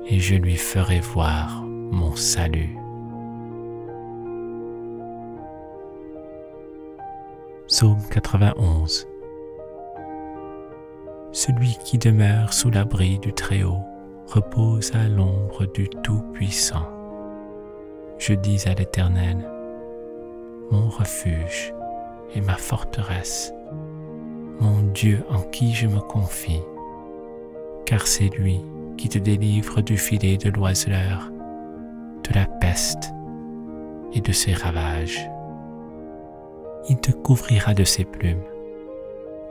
et je lui ferai voir mon salut. Psaume 91. Celui qui demeure sous l'abri du Très-Haut repose à l'ombre du Tout-Puissant. Je dis à l'Éternel, mon refuge et ma forteresse, mon Dieu en qui je me confie, car c'est lui qui te délivre du filet de l'oiseleur, de la peste et de ses ravages. Il te couvrira de ses plumes,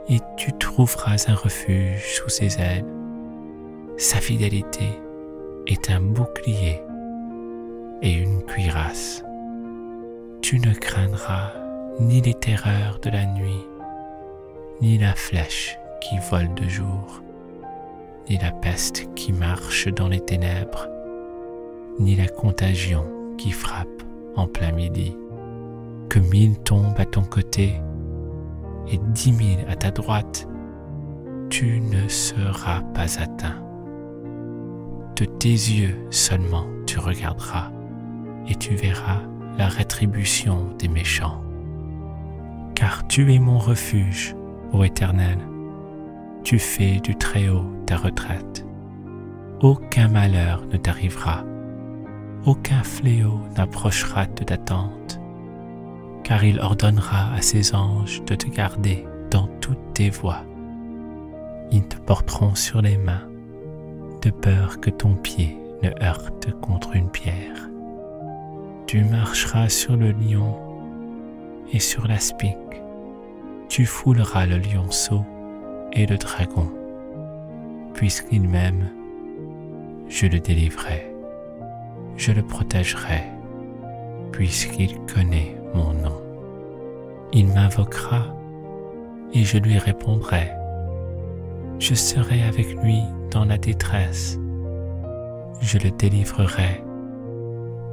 et tu trouveras un refuge sous ses ailes. Sa fidélité est un bouclier et une cuirasse. Tu ne craindras ni les terreurs de la nuit, ni la flèche qui vole de jour, ni la peste qui marche dans les ténèbres, ni la contagion qui frappe en plein midi. Que 1000 tombent à ton côté et 10 000 à ta droite, tu ne seras pas atteint. De tes yeux seulement tu regarderas et tu verras la rétribution des méchants. Car tu es mon refuge, ô Éternel, tu fais du Très-Haut ta retraite. Aucun malheur ne t'arrivera, aucun fléau n'approchera de ta tente, car il ordonnera à ses anges de te garder dans toutes tes voies. Ils te porteront sur les mains, de peur que ton pied ne heurte contre une pierre. Tu marcheras sur le lion et sur l'aspic. Tu fouleras le lionceau et le dragon. Puisqu'il m'aime, je le délivrerai. Je le protégerai, puisqu'il connaît mon nom. Il m'invoquera et je lui répondrai. Je serai avec lui dans la détresse. Je le délivrerai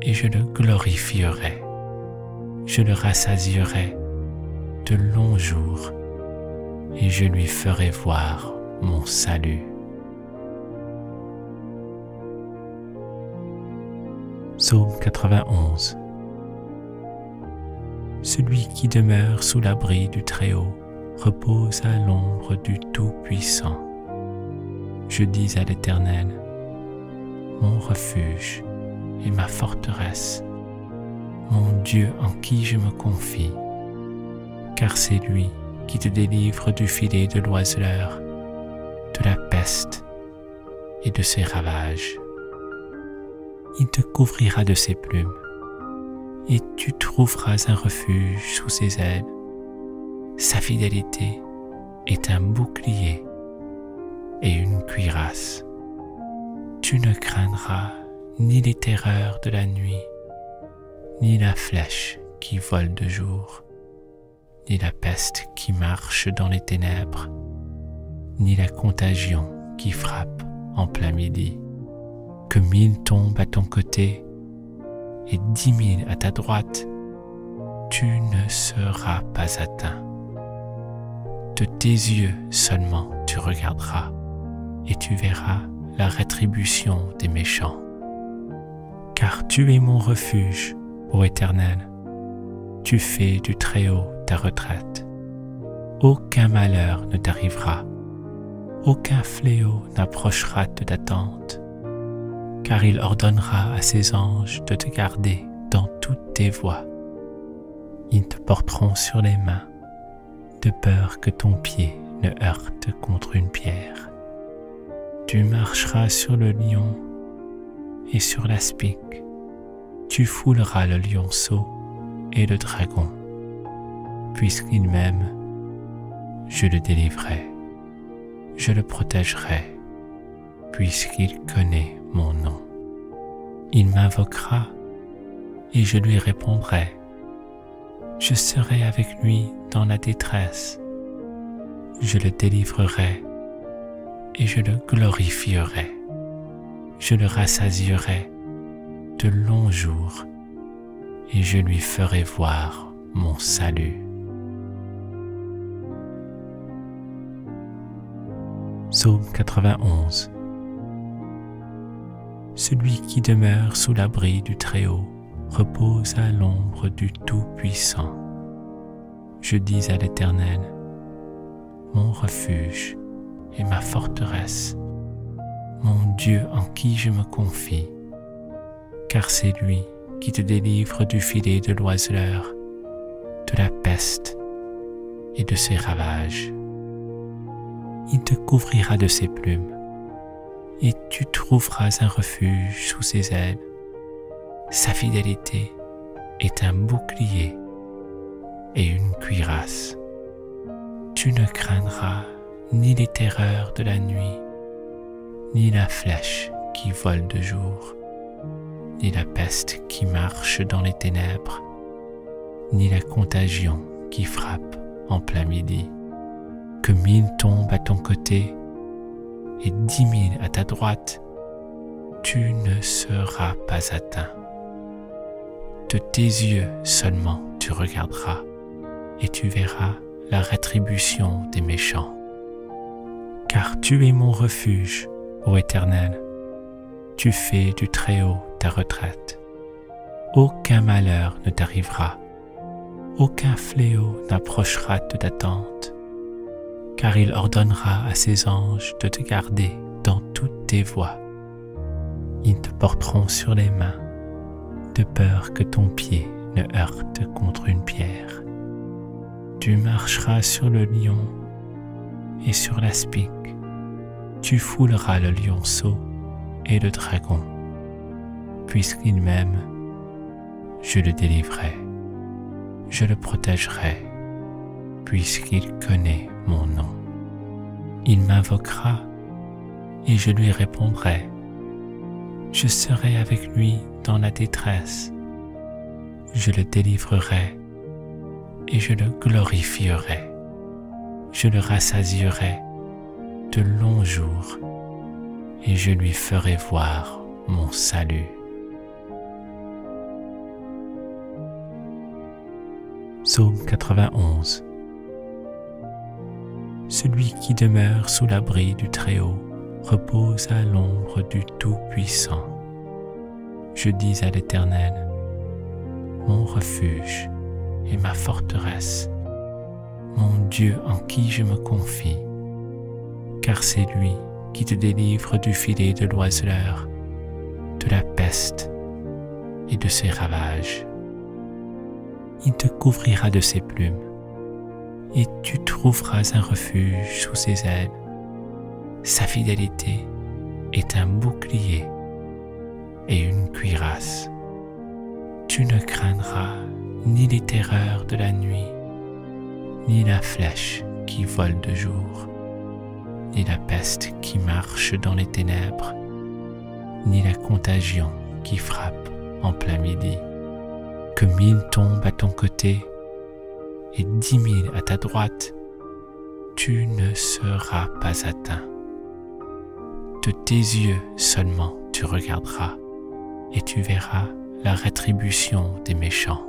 et je le glorifierai. Je le rassasierai de longs jours et je lui ferai voir mon salut. Psaume 91. Celui qui demeure sous l'abri du Très-Haut repose à l'ombre du Tout-Puissant. Je dis à l'Éternel, mon refuge et ma forteresse, mon Dieu en qui je me confie, car c'est lui qui te délivre du filet de l'oiseleur, de la peste et de ses ravages. Il te couvrira de ses plumes, et tu trouveras un refuge sous ses ailes. Sa fidélité est un bouclier et une cuirasse. Tu ne craindras ni les terreurs de la nuit, ni la flèche qui vole de jour, ni la peste qui marche dans les ténèbres, ni la contagion qui frappe en plein midi. Que 1000 tombent à ton côté et 10 000 à ta droite, tu ne seras pas atteint. De tes yeux seulement tu regarderas et tu verras la rétribution des méchants. Car tu es mon refuge, ô Éternel, tu fais du Très-Haut ta retraite. Aucun malheur ne t'arrivera, aucun fléau n'approchera de ta tente, car il ordonnera à ses anges de te garder dans toutes tes voies. Ils te porteront sur les mains, de peur que ton pied ne heurte contre une pierre. Tu marcheras sur le lion et sur l'aspic. Tu fouleras le lionceau et le dragon. Puisqu'il m'aime, je le délivrerai. Je le protégerai, puisqu'il connaît mon nom. Il m'invoquera et je lui répondrai. Je serai avec lui dans la détresse. Je le délivrerai et je le glorifierai. Je le rassasierai de longs jours et je lui ferai voir mon salut. Psaume 91. Celui qui demeure sous l'abri du Très-Haut repose à l'ombre du Tout-Puissant. Je dis à l'Éternel, mon refuge et ma forteresse, mon Dieu en qui je me confie, car c'est lui qui te délivre du filet de l'oiseleur, de la peste et de ses ravages. Il te couvrira de ses plumes, et tu trouveras un refuge sous ses ailes. Sa fidélité est un bouclier et une cuirasse. Tu ne craindras ni les terreurs de la nuit, ni la flèche qui vole de jour, ni la peste qui marche dans les ténèbres, ni la contagion qui frappe en plein midi. Que 1000 tombent à ton côté et 10 000 à ta droite, tu ne seras pas atteint. De tes yeux seulement tu regarderas et tu verras la rétribution des méchants. Car tu es mon refuge, ô Éternel, tu fais du Très-Haut ta retraite. Aucun malheur ne t'arrivera, aucun fléau n'approchera de ta tente, car il ordonnera à ses anges de te garder dans toutes tes voies. Ils te porteront sur les mains, de peur que ton pied ne heurte contre une pierre. Tu marcheras sur le lion et sur l'aspic. Tu fouleras le lionceau et le dragon. Puisqu'il m'aime, je le délivrerai, je le protégerai, puisqu'il connaît mon nom. Il m'invoquera et je lui répondrai. Je serai avec lui dans la détresse. Je le délivrerai et je le glorifierai. Je le rassasierai de longs jours et je lui ferai voir mon salut. Psaume 91. Celui qui demeure sous l'abri du Très-Haut repose à l'ombre du Tout-Puissant. Je dis à l'Éternel, mon refuge et ma forteresse, mon Dieu en qui je me confie, car c'est lui qui te délivre du filet de l'oiseleur, de la peste et de ses ravages. Il te couvrira de ses plumes, et tu trouveras un refuge sous ses ailes. Sa fidélité est un bouclier et une cuirasse. Tu ne craindras ni les terreurs de la nuit, ni la flèche qui vole de jour, ni la peste qui marche dans les ténèbres, ni la contagion qui frappe en plein midi. Que 1000 tombent à ton côté et 10 000 à ta droite, tu ne seras pas atteint. De tes yeux seulement tu regarderas et tu verras la rétribution des méchants.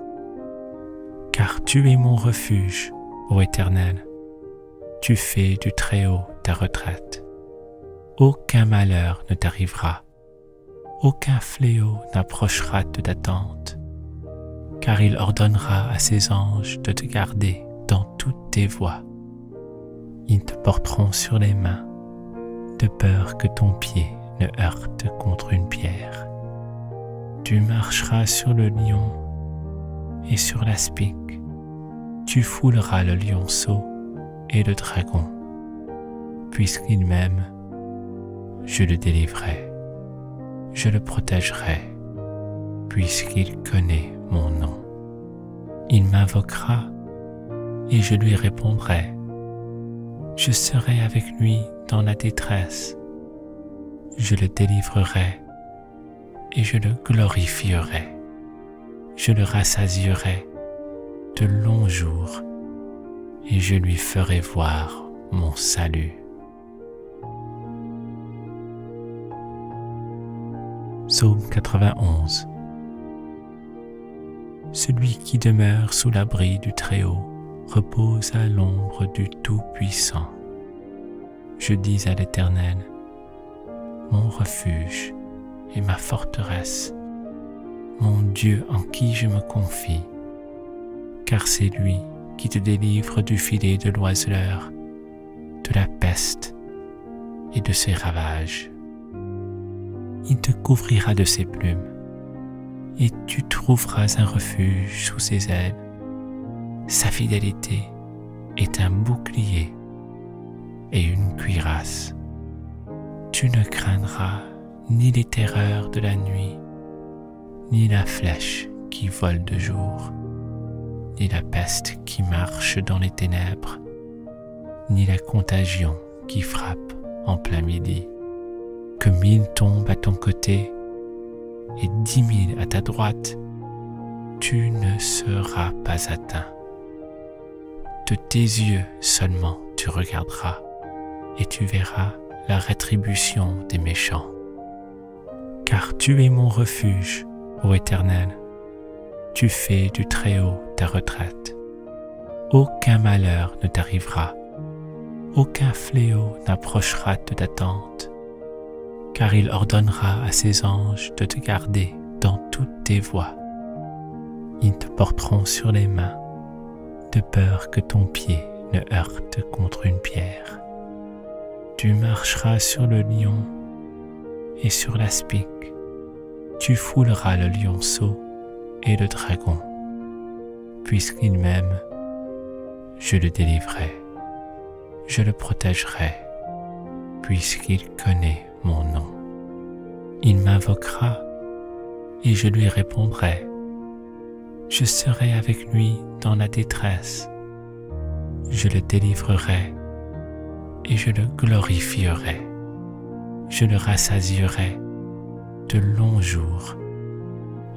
Car tu es mon refuge, ô Éternel, tu fais du Très-Haut ta retraite. Aucun malheur ne t'arrivera, aucun fléau n'approchera de ta tente, car il ordonnera à ses anges de te garder dans toutes tes voies. Ils te porteront sur les mains, de peur que ton pied ne heurte contre une pierre. Tu marcheras sur le lion et sur l'aspic, tu fouleras le lionceau et le dragon. Puisqu'il m'aime, je le délivrerai, je le protégerai, puisqu'il connaît mon nom. Il m'invoquera et je lui répondrai. Je serai avec lui dans la détresse. Je le délivrerai et je le glorifierai. Je le rassasierai de longs jours et je lui ferai voir mon salut. Psaume 91. Celui qui demeure sous l'abri du Très-Haut repose à l'ombre du Tout-Puissant. Je dis à l'Éternel, mon refuge et ma forteresse, mon Dieu en qui je me confie, car c'est lui qui te délivre du filet de l'oiseleur, de la peste et de ses ravages. Il te couvrira de ses plumes, et tu trouveras un refuge sous ses ailes. Sa fidélité est un bouclier et une cuirasse. Tu ne craindras ni les terreurs de la nuit, ni la flèche qui vole de jour, ni la peste qui marche dans les ténèbres, ni la contagion qui frappe en plein midi. Que 1000 tombent à ton côté et 10 000 à ta droite, tu ne seras pas atteint. De tes yeux seulement tu regarderas et tu verras la rétribution des méchants. Car tu es mon refuge, ô Éternel, tu fais du Très-Haut ta retraite. Aucun malheur ne t'arrivera, aucun fléau n'approchera de ta tente, car il ordonnera à ses anges de te garder dans toutes tes voies. Ils te porteront sur les mains, de peur que ton pied ne heurte contre une pierre. Tu marcheras sur le lion et sur l'aspic, tu fouleras le lionceau et le dragon. Puisqu'il m'aime, je le délivrerai, je le protégerai, puisqu'il connaît mon nom. Il m'invoquera et je lui répondrai. Je serai avec lui dans la détresse. Je le délivrerai et je le glorifierai. Je le rassasierai de longs jours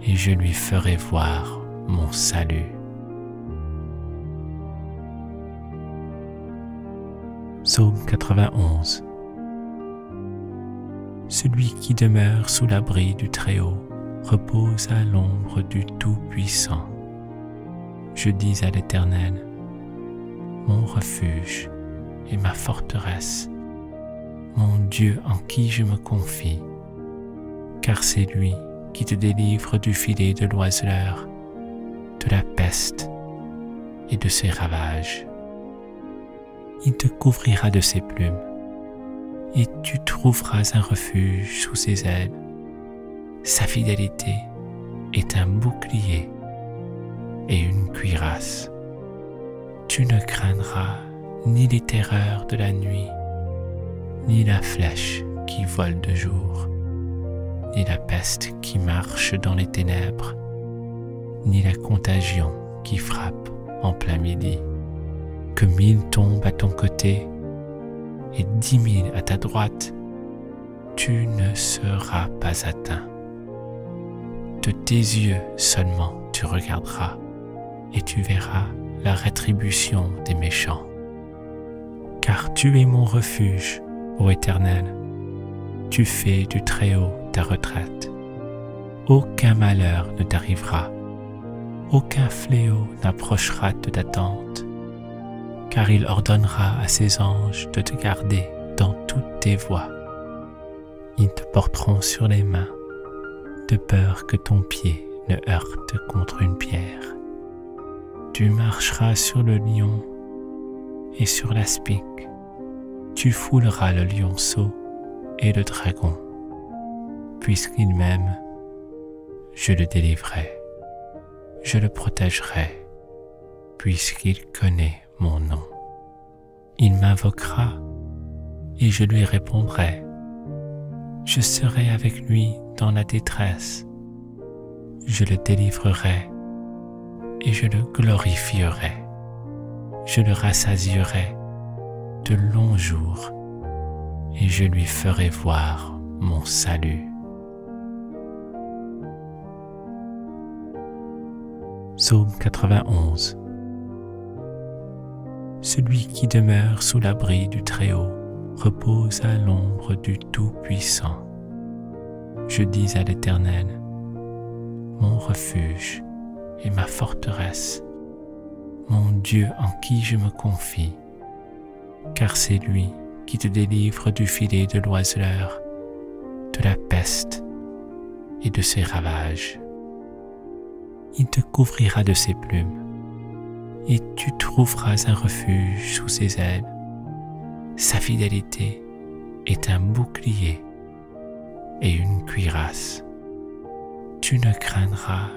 et je lui ferai voir mon salut. Psaume 91. Celui qui demeure sous l'abri du Très-Haut repose à l'ombre du Tout-Puissant. Je dis à l'Éternel, mon refuge et ma forteresse, mon Dieu en qui je me confie, car c'est lui qui te délivre du filet de l'oiseleur, de la peste et de ses ravages. Il te couvrira de ses plumes, et tu trouveras un refuge sous ses ailes. Sa fidélité est un bouclier et une cuirasse. Tu ne craindras ni les terreurs de la nuit, ni la flèche qui vole de jour, ni la peste qui marche dans les ténèbres, ni la contagion qui frappe en plein midi. Que 1000 tombent à ton côté et 10 000 à ta droite, tu ne seras pas atteint. De tes yeux seulement tu regarderas et tu verras la rétribution des méchants. Car tu es mon refuge, ô Éternel, tu fais du Très-Haut ta retraite. Aucun malheur ne t'arrivera, aucun fléau n'approchera de ta tente, car il ordonnera à ses anges de te garder dans toutes tes voies. Ils te porteront sur les mains, de peur que ton pied ne heurte contre une pierre. Tu marcheras sur le lion et sur l'aspic. Tu fouleras le lionceau et le dragon. Puisqu'il m'aime, je le délivrerai. Je le protégerai, puisqu'il connaît mon nom. Il m'invoquera et je lui répondrai. Je serai avec lui dans la détresse. Je le délivrerai et je le glorifierai. Je le rassasierai de longs jours et je lui ferai voir mon salut. Psaume 91. Celui qui demeure sous l'abri du Très-Haut repose à l'ombre du Tout-Puissant. Je dis à l'Éternel, mon refuge et ma forteresse, mon Dieu en qui je me confie, car c'est lui qui te délivre du filet de l'oiseleur, de la peste et de ses ravages. Il te couvrira de ses plumes, et tu trouveras un refuge sous ses ailes. Sa fidélité est un bouclier et une cuirasse. Tu ne craindras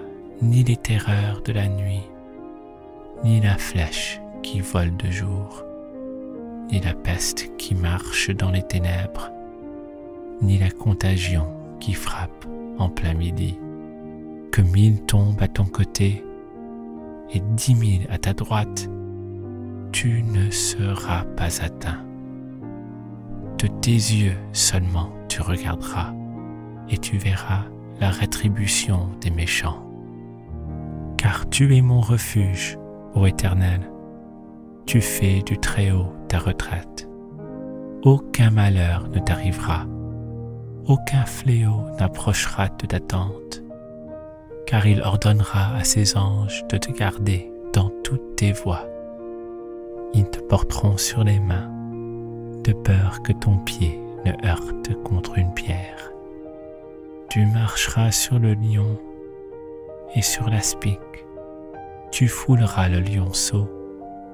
ni les terreurs de la nuit, ni la flèche qui vole de jour, ni la peste qui marche dans les ténèbres, ni la contagion qui frappe en plein midi. Que 1000 tombent à ton côté et 10 000 à ta droite, tu ne seras pas atteint. De tes yeux seulement tu regarderas et tu verras la rétribution des méchants. Car tu es mon refuge, ô Éternel, tu fais du Très-Haut ta retraite. Aucun malheur ne t'arrivera, aucun fléau n'approchera de ta tente, car il ordonnera à ses anges de te garder dans toutes tes voies. Ils te porteront sur les mains, de peur que ton pied ne heurte contre une pierre. Tu marcheras sur le lion et sur l'aspic. Tu fouleras le lionceau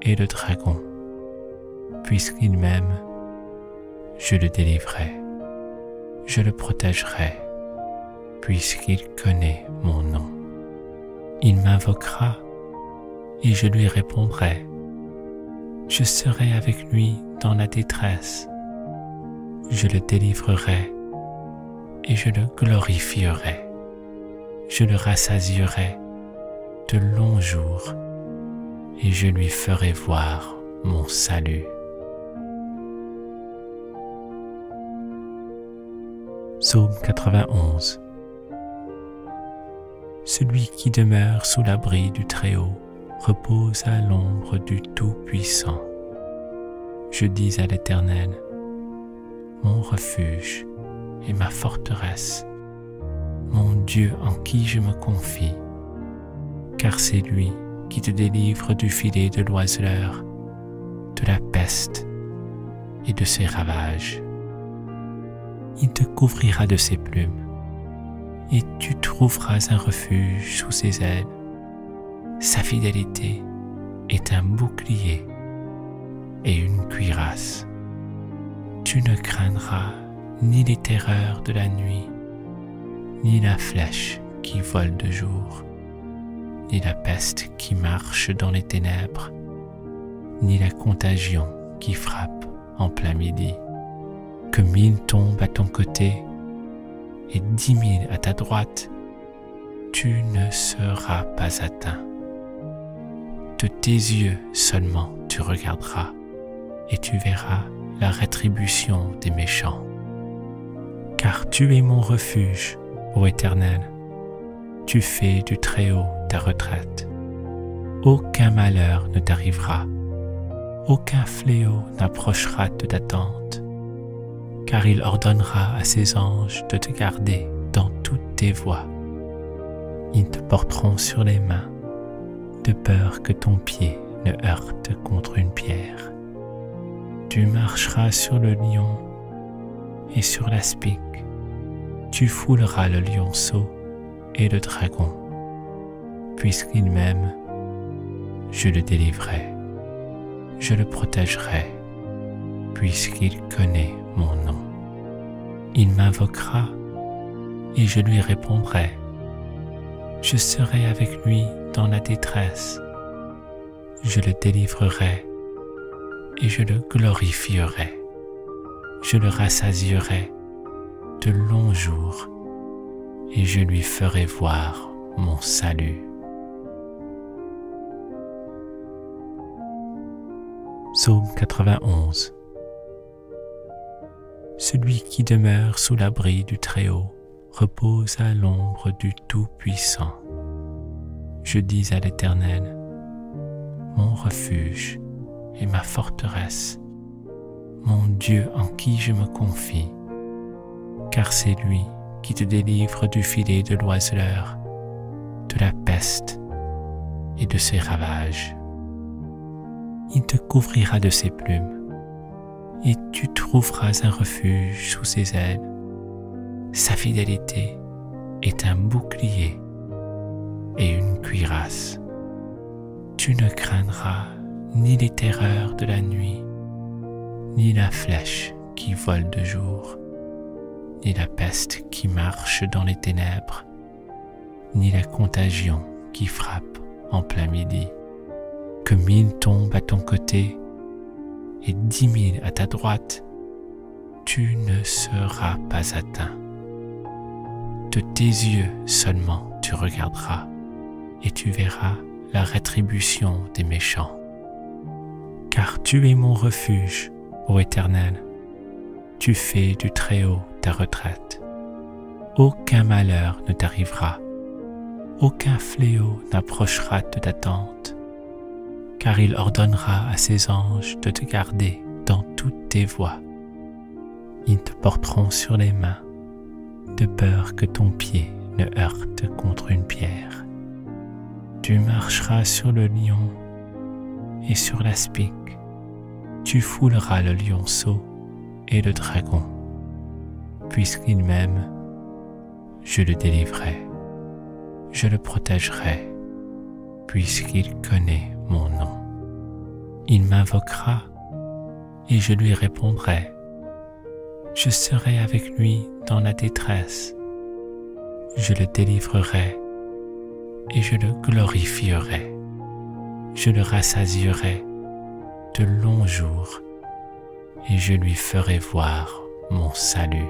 et le dragon. Puisqu'il m'aime, je le délivrerai. Je le protégerai, puisqu'il connaît mon nom. Il m'invoquera et je lui répondrai. Je serai avec lui dans la détresse. Je le délivrerai et je le glorifierai. Je le rassasierai de longs jours et je lui ferai voir mon salut. Psaume 91. Celui qui demeure sous l'abri du Très-Haut repose à l'ombre du Tout-Puissant. Je dis à l'Éternel, mon refuge et ma forteresse, mon Dieu en qui je me confie, car c'est lui qui te délivre du filet de l'oiseleur, de la peste et de ses ravages. Il te couvrira de ses plumes, et tu trouveras un refuge sous ses ailes. Sa fidélité est un bouclier et une cuirasse. Tu ne craindras ni les terreurs de la nuit, ni la flèche qui vole de jour, ni la peste qui marche dans les ténèbres, ni la contagion qui frappe en plein midi. Que 1000 tombent à ton côté et 10 000 à ta droite, tu ne seras pas atteint. De tes yeux seulement tu regarderas et tu verras la rétribution des méchants. Car tu es mon refuge, ô Éternel, tu fais du Très-Haut ta retraite. Aucun malheur ne t'arrivera, aucun fléau n'approchera de ta tente, car il ordonnera à ses anges de te garder dans toutes tes voies. Ils te porteront sur les mains, de peur que ton pied ne heurte contre une pierre. Tu marcheras sur le lion et sur l'aspic, tu fouleras le lionceau et le dragon. Puisqu'il m'aime, je le délivrerai, je le protégerai, puisqu'il connaît mon nom. Il m'invoquera et je lui répondrai. Je serai avec lui dans la détresse. Je le délivrerai et je le glorifierai. Je le rassasierai de longs jours et je lui ferai voir mon salut. Psaume 91. Celui qui demeure sous l'abri du Très-Haut repose à l'ombre du Tout-Puissant. Je dis à l'Éternel, mon refuge et ma forteresse, mon Dieu en qui je me confie, car c'est lui qui te délivre du filet de l'oiseleur, de la peste et de ses ravages. Il te couvrira de ses plumes, et tu trouveras un refuge sous ses ailes. Sa fidélité est un bouclier et une cuirasse. Tu ne craindras ni les terreurs de la nuit, ni la flèche qui vole de jour, ni la peste qui marche dans les ténèbres, ni la contagion qui frappe en plein midi. Que 1000 tombent à ton côté et 10 000 à ta droite, tu ne seras pas atteint. De tes yeux seulement tu regarderas et tu verras la rétribution des méchants. Car tu es mon refuge, ô Éternel, tu fais du Très-Haut ta retraite. Aucun malheur ne t'arrivera, aucun fléau n'approchera de ta tente, car il ordonnera à ses anges de te garder dans toutes tes voies. Ils te porteront sur les mains, de peur que ton pied ne heurte contre une pierre. Tu marcheras sur le lion et sur l'aspic, tu fouleras le lionceau et le dragon. Puisqu'il m'aime, je le délivrerai, je le protégerai, puisqu'il connaît mon nom. Il m'invoquera et je lui répondrai. Je serai avec lui dans la détresse. Je le délivrerai et je le glorifierai. Je le rassasierai de longs jours et je lui ferai voir mon salut.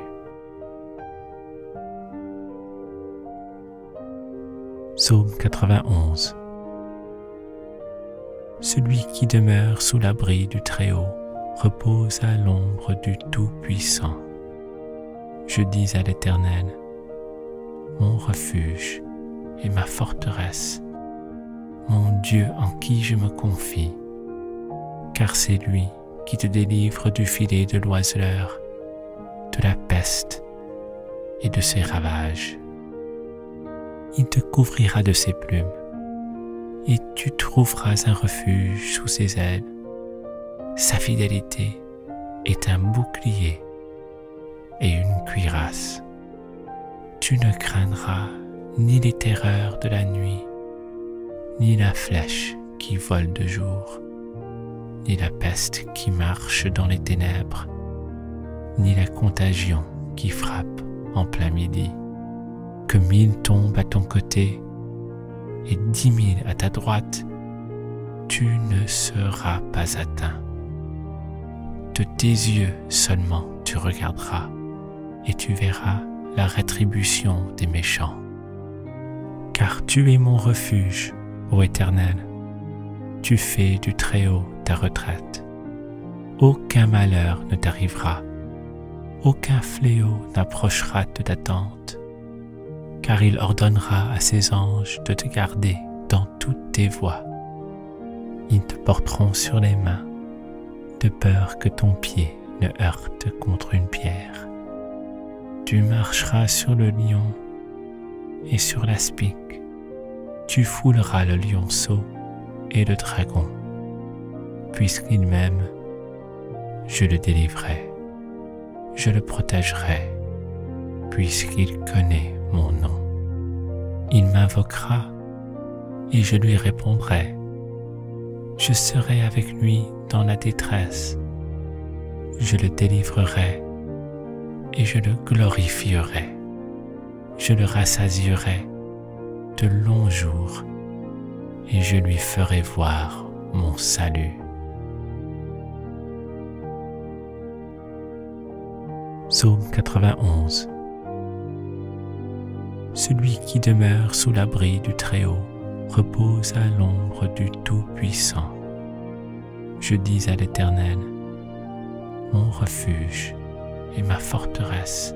Psaume 91. Celui qui demeure sous l'abri du Très-Haut repose à l'ombre du Tout-Puissant. Je dis à l'Éternel, mon refuge et ma forteresse, mon Dieu en qui je me confie, car c'est lui qui te délivre du filet de l'oiseleur, de la peste et de ses ravages. Il te couvrira de ses plumes, et tu trouveras un refuge sous ses ailes. Sa fidélité est un bouclier et une cuirasse. Tu ne craindras ni les terreurs de la nuit, ni la flèche qui vole de jour, ni la peste qui marche dans les ténèbres, ni la contagion qui frappe en plein midi. Que 1000 tombent à ton côté et 10 000 à ta droite, tu ne seras pas atteint. De tes yeux seulement tu regarderas et tu verras la rétribution des méchants. Car tu es mon refuge, ô Éternel, tu fais du Très-Haut ta retraite. Aucun malheur ne t'arrivera, aucun fléau n'approchera de ta tente, car il ordonnera à ses anges de te garder dans toutes tes voies. Ils te porteront sur les mains, de peur que ton pied ne heurte contre une pierre. Tu marcheras sur le lion et sur l'aspic, tu fouleras le lionceau et le dragon. Puisqu'il m'aime, je le délivrerai, je le protégerai, puisqu'il connaît mon nom. Il m'invoquera et je lui répondrai. Je serai avec lui dans la détresse. Je le délivrerai et je le glorifierai. Je le rassasierai de longs jours et je lui ferai voir mon salut. Psaume 91. Celui qui demeure sous l'abri du Très-Haut repose à l'ombre du Tout-Puissant. Je dis à l'Éternel, mon refuge et ma forteresse,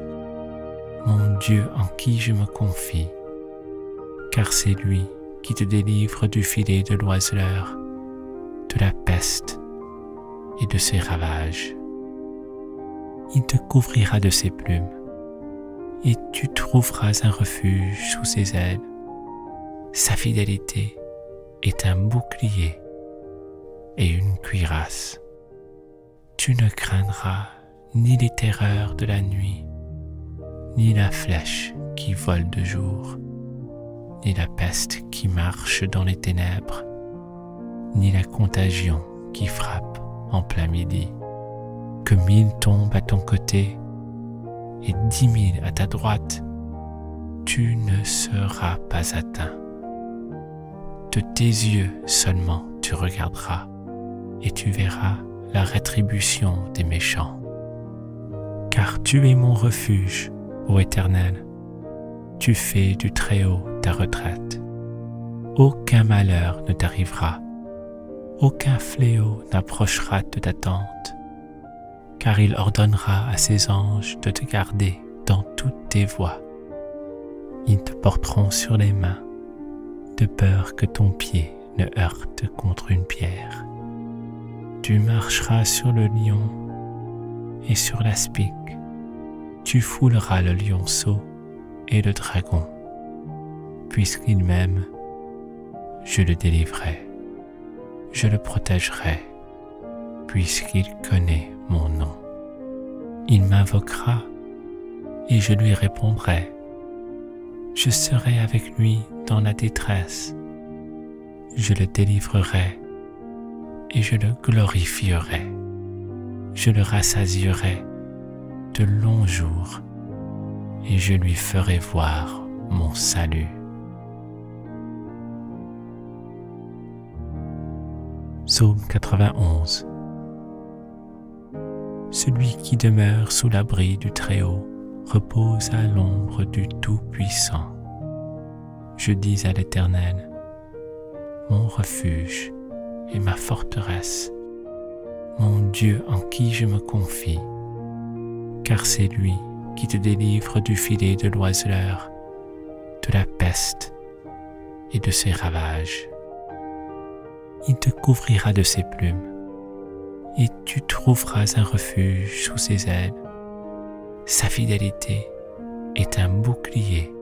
mon Dieu en qui je me confie, car c'est lui qui te délivre du filet de l'oiseleur, de la peste et de ses ravages. Il te couvrira de ses plumes, et tu trouveras un refuge sous ses ailes. Sa fidélité est un bouclier et une cuirasse. Tu ne craindras ni les terreurs de la nuit, ni la flèche qui vole de jour, ni la peste qui marche dans les ténèbres, ni la contagion qui frappe en plein midi. Que 1000 tombent à ton côté et 10 000 à ta droite, tu ne seras pas atteint. De tes yeux seulement tu regarderas et tu verras la rétribution des méchants. Car tu es mon refuge, ô Éternel, tu fais du Très-Haut ta retraite. Aucun malheur ne t'arrivera, aucun fléau n'approchera de ta tente, car il ordonnera à ses anges de te garder dans toutes tes voies. Ils te porteront sur les mains, de peur que ton pied ne heurte contre une pierre. Tu marcheras sur le lion et sur l'aspic, tu fouleras le lionceau et le dragon. Puisqu'il m'aime, je le délivrerai, je le protégerai, puisqu'il connaît mon nom. Il m'invoquera et je lui répondrai. Je serai avec lui dans la détresse. Je le délivrerai et je le glorifierai. Je le rassasierai de longs jours et je lui ferai voir mon salut. Psaume 91. Celui qui demeure sous l'abri du Très-Haut repose à l'ombre du Tout-Puissant. Je dis à l'Éternel, mon refuge et ma forteresse, mon Dieu en qui je me confie, car c'est lui qui te délivre du filet de l'oiseleur, de la peste et de ses ravages. Il te couvrira de ses plumes, et tu trouveras un refuge sous ses ailes. Sa fidélité est un bouclier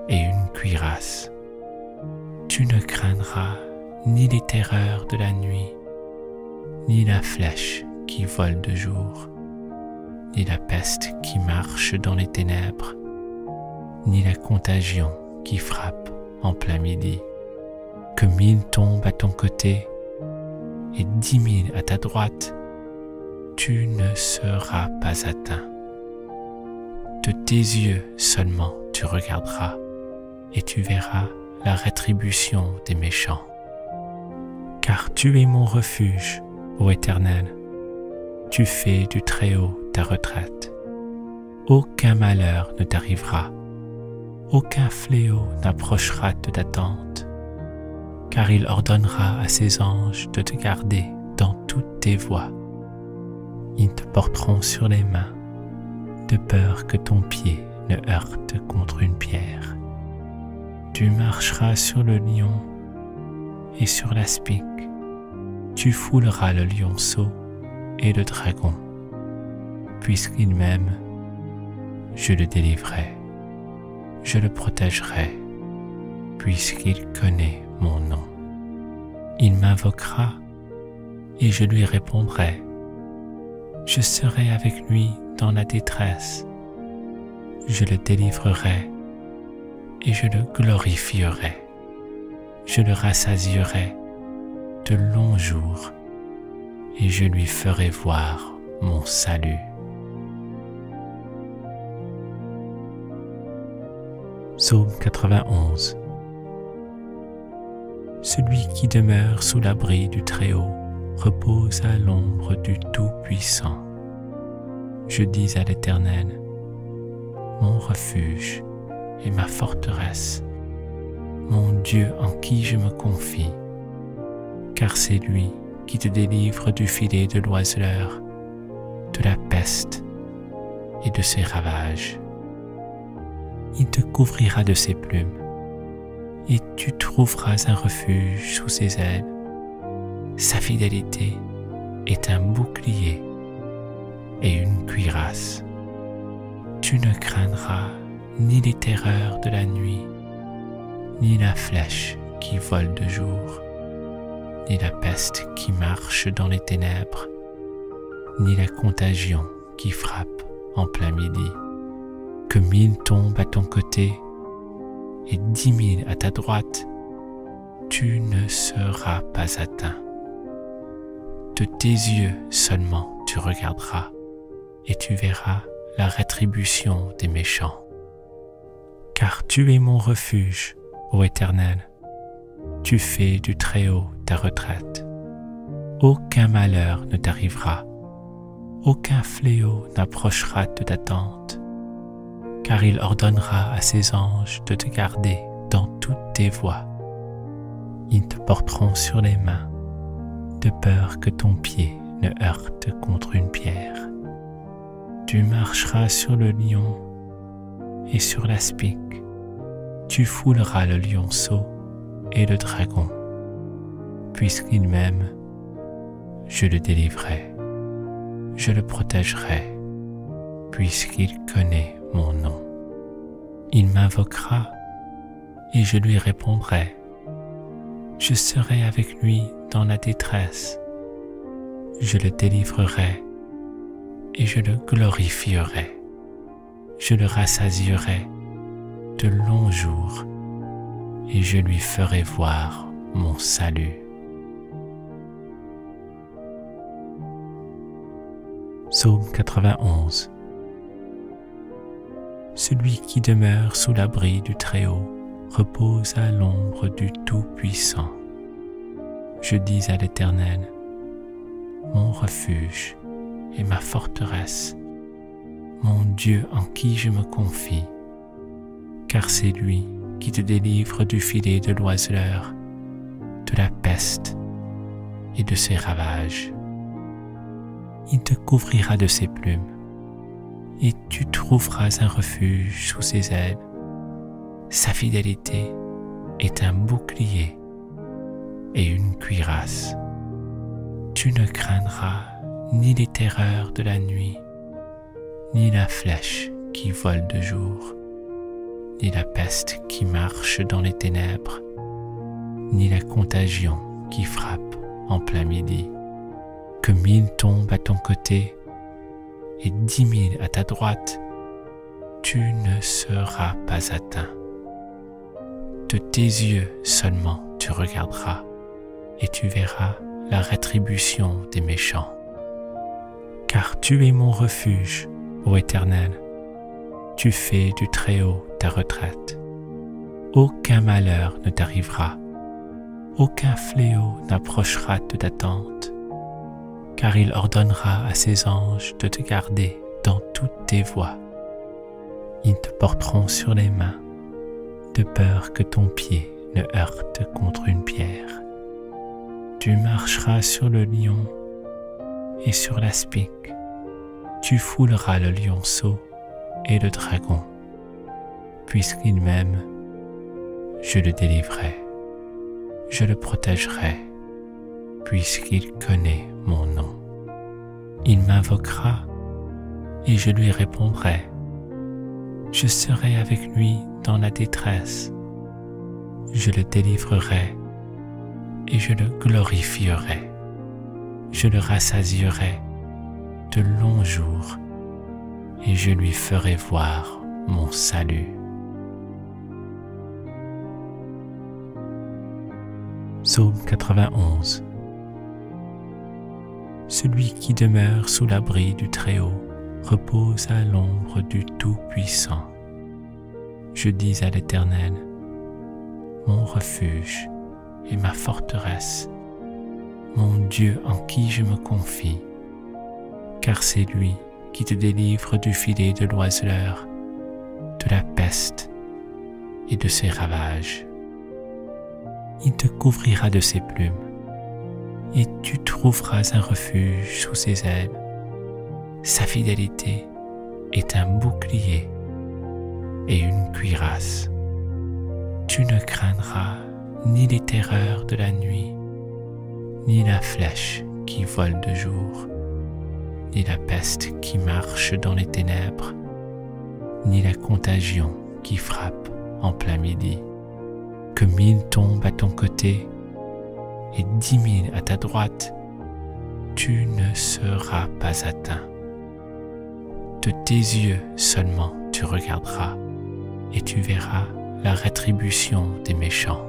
et une cuirasse. Tu ne craindras ni les terreurs de la nuit, ni la flèche qui vole de jour, ni la peste qui marche dans les ténèbres, ni la contagion qui frappe en plein midi. Que 1000 tombent à ton côté et 10 000 à ta droite, tu ne seras pas atteint. De tes yeux seulement tu regarderas et tu verras la rétribution des méchants. Car tu es mon refuge, ô Éternel, tu fais du Très-Haut ta retraite. Aucun malheur ne t'arrivera, aucun fléau n'approchera de ta tente, car il ordonnera à ses anges de te garder dans toutes tes voies. Ils te porteront sur les mains, de peur que ton pied ne heurte contre une pierre. Tu marcheras sur le lion et sur l'aspic, tu fouleras le lionceau et le dragon. Puisqu'il m'aime, je le délivrerai, je le protégerai, puisqu'il connaît mon nom. Il m'invoquera et je lui répondrai. Je serai avec lui dans la détresse. Je le délivrerai et je le glorifierai. Je le rassasierai de longs jours et je lui ferai voir mon salut. Psaume 91. Celui qui demeure sous l'abri du Très-Haut repose à l'ombre du Tout-Puissant. Je dis à l'Éternel, mon refuge et ma forteresse, mon Dieu en qui je me confie, car c'est lui qui te délivre du filet de l'oiseleur, de la peste et de ses ravages. Il te couvrira de ses plumes, et tu trouveras un refuge sous ses ailes. Sa fidélité est un bouclier et une cuirasse. Tu ne craindras ni les terreurs de la nuit, ni la flèche qui vole de jour, ni la peste qui marche dans les ténèbres, ni la contagion qui frappe en plein midi. Que 1000 tombent à ton côté et 10 000 à ta droite, tu ne seras pas atteint. De tes yeux seulement tu regarderas et tu verras la rétribution des méchants. Car tu es mon refuge, ô Éternel, tu fais du Très-Haut ta retraite. Aucun malheur ne t'arrivera, aucun fléau n'approchera de ta tente, car il ordonnera à ses anges de te garder dans toutes tes voies. Ils te porteront sur les mains, de peur que ton pied ne heurte contre une pierre. Tu marcheras sur le lion et sur l'aspic, tu fouleras le lionceau et le dragon. Puisqu'il m'aime, je le délivrerai, je le protégerai, puisqu'il connaît mon nom. Il m'invoquera et je lui répondrai. Je serai avec lui dans la détresse. Je le délivrerai et je le glorifierai. Je le rassasierai de longs jours et je lui ferai voir mon salut. Psaume 91. Celui qui demeure sous l'abri du Très-Haut repose à l'ombre du Tout-Puissant. Je dis à l'Éternel, mon refuge et ma forteresse, mon Dieu en qui je me confie, car c'est lui qui te délivre du filet de l'oiseleur, de la peste et de ses ravages. Il te couvrira de ses plumes, et tu trouveras un refuge sous ses ailes. Sa fidélité est un bouclier et une cuirasse. Tu ne craindras ni les terreurs de la nuit, ni la flèche qui vole de jour, ni la peste qui marche dans les ténèbres, ni la contagion qui frappe en plein midi. Que 1000 tombent à ton côté et 10 000 à ta droite, tu ne seras pas atteint. De tes yeux seulement tu regarderas et tu verras la rétribution des méchants. Car tu es mon refuge, ô Éternel, tu fais du Très-Haut ta retraite. Aucun malheur ne t'arrivera, aucun fléau n'approchera de ta tente, car il ordonnera à ses anges de te garder dans toutes tes voies. Ils te porteront sur les mains, de peur que ton pied ne heurte contre une pierre. Tu marcheras sur le lion et sur l'aspic, tu fouleras le lionceau et le dragon. Puisqu'il m'aime, je le délivrerai, je le protégerai, puisqu'il connaît mon nom. Il m'invoquera et je lui répondrai. Je serai avec lui dans la détresse. Je le délivrerai et je le glorifierai. Je le rassasierai de longs jours et je lui ferai voir mon salut. Psaume 91. Celui qui demeure sous l'abri du Très-Haut repose à l'ombre du Tout-Puissant. Je dis à l'Éternel, mon refuge et ma forteresse, mon Dieu en qui je me confie, car c'est lui qui te délivre du filet de l'oiseleur, de la peste et de ses ravages. Il te couvrira de ses plumes, et tu trouveras un refuge sous ses ailes. Sa fidélité est un bouclier et une cuirasse. Tu ne craindras ni les terreurs de la nuit, ni la flèche qui vole de jour, ni la peste qui marche dans les ténèbres, ni la contagion qui frappe en plein midi. Que 1000 tombent à ton côté et 10 000 à ta droite, tu ne seras pas atteint. De tes yeux seulement tu regarderas et tu verras la rétribution des méchants.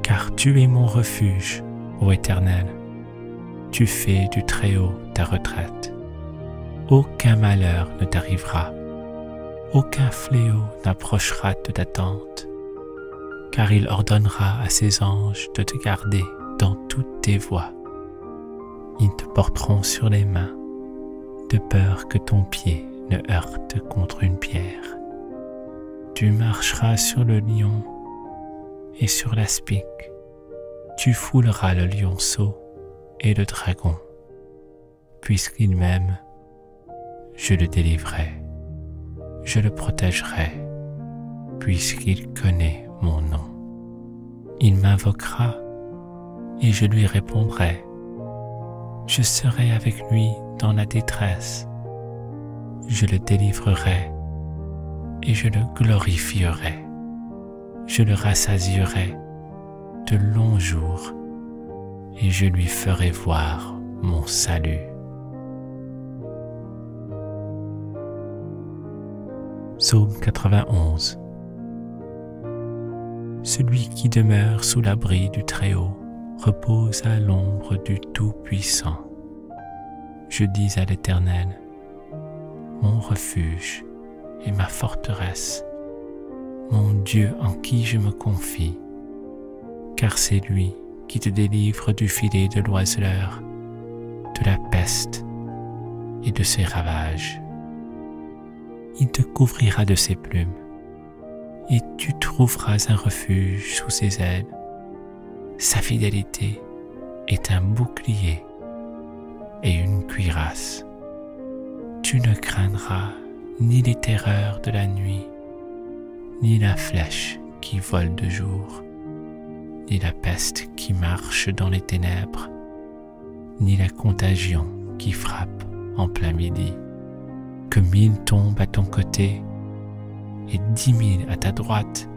Car tu es mon refuge, ô Éternel, tu fais du Très-Haut ta retraite. Aucun malheur ne t'arrivera, aucun fléau n'approchera de ta tente, car il ordonnera à ses anges de te garder dans toutes tes voies. Ils te porteront sur les mains, de peur que ton pied ne heurte contre une pierre. Tu marcheras sur le lion et sur l'aspic, tu fouleras le lionceau et le dragon. Puisqu'il m'aime, je le délivrerai, je le protégerai, puisqu'il connaît mon nom. Il m'invoquera et je lui répondrai. Je serai avec lui dans la détresse. Je le délivrerai et je le glorifierai. Je le rassasierai de longs jours et je lui ferai voir mon salut. Psaume 91. Celui qui demeure sous l'abri du Très-Haut repose à l'ombre du Tout-Puissant. Je dis à l'Éternel, mon refuge et ma forteresse, mon Dieu en qui je me confie, car c'est lui qui te délivre du filet de l'oiseleur, de la peste et de ses ravages. Il te couvrira de ses plumes, et tu trouveras un refuge sous ses ailes. Sa fidélité est un bouclier et une cuirasse. Tu ne craindras ni les terreurs de la nuit, ni la flèche qui vole de jour, ni la peste qui marche dans les ténèbres, ni la contagion qui frappe en plein midi. Que 1000 tombent à ton côté et 10 000 à ta droite,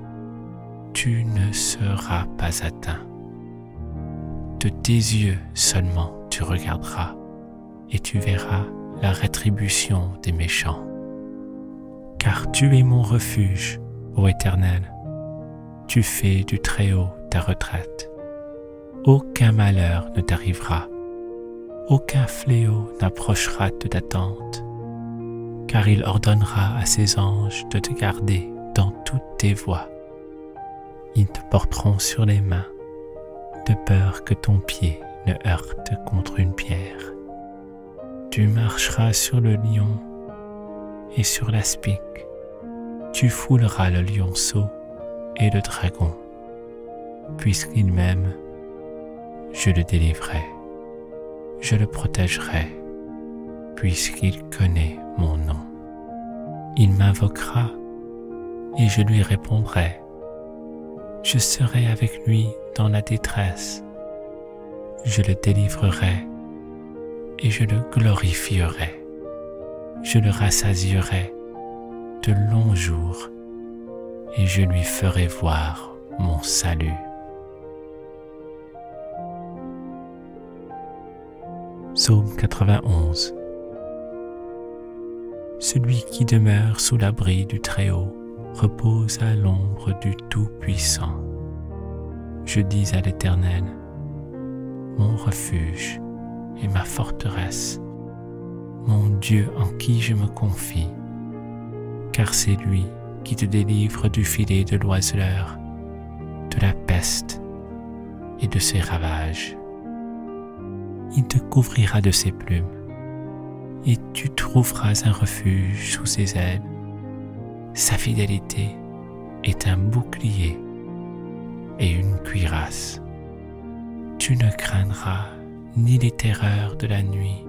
tu ne seras pas atteint. De tes yeux seulement tu regarderas et tu verras la rétribution des méchants. Car tu es mon refuge, ô Éternel, tu fais du Très-Haut ta retraite. Aucun malheur ne t'arrivera, aucun fléau n'approchera de ta tente, car il ordonnera à ses anges de te garder dans toutes tes voies. Ils te porteront sur les mains, de peur que ton pied ne heurte contre une pierre. Tu marcheras sur le lion et sur l'aspic, tu fouleras le lionceau et le dragon. Puisqu'il m'aime, je le délivrerai, je le protégerai, puisqu'il connaît mon nom. Il m'invoquera et je lui répondrai. Je serai avec lui dans la détresse. Je le délivrerai et je le glorifierai. Je le rassasierai de longs jours et je lui ferai voir mon salut. Psaume 91. Celui qui demeure sous l'abri du Très-Haut repose à l'ombre du Tout-Puissant. Je dis à l'Éternel, mon refuge et ma forteresse, mon Dieu en qui je me confie, car c'est lui qui te délivre du filet de l'oiseleur, de la peste et de ses ravages. Il te couvrira de ses plumes, et tu trouveras un refuge sous ses ailes. Sa fidélité est un bouclier et une cuirasse. Tu ne craindras ni les terreurs de la nuit,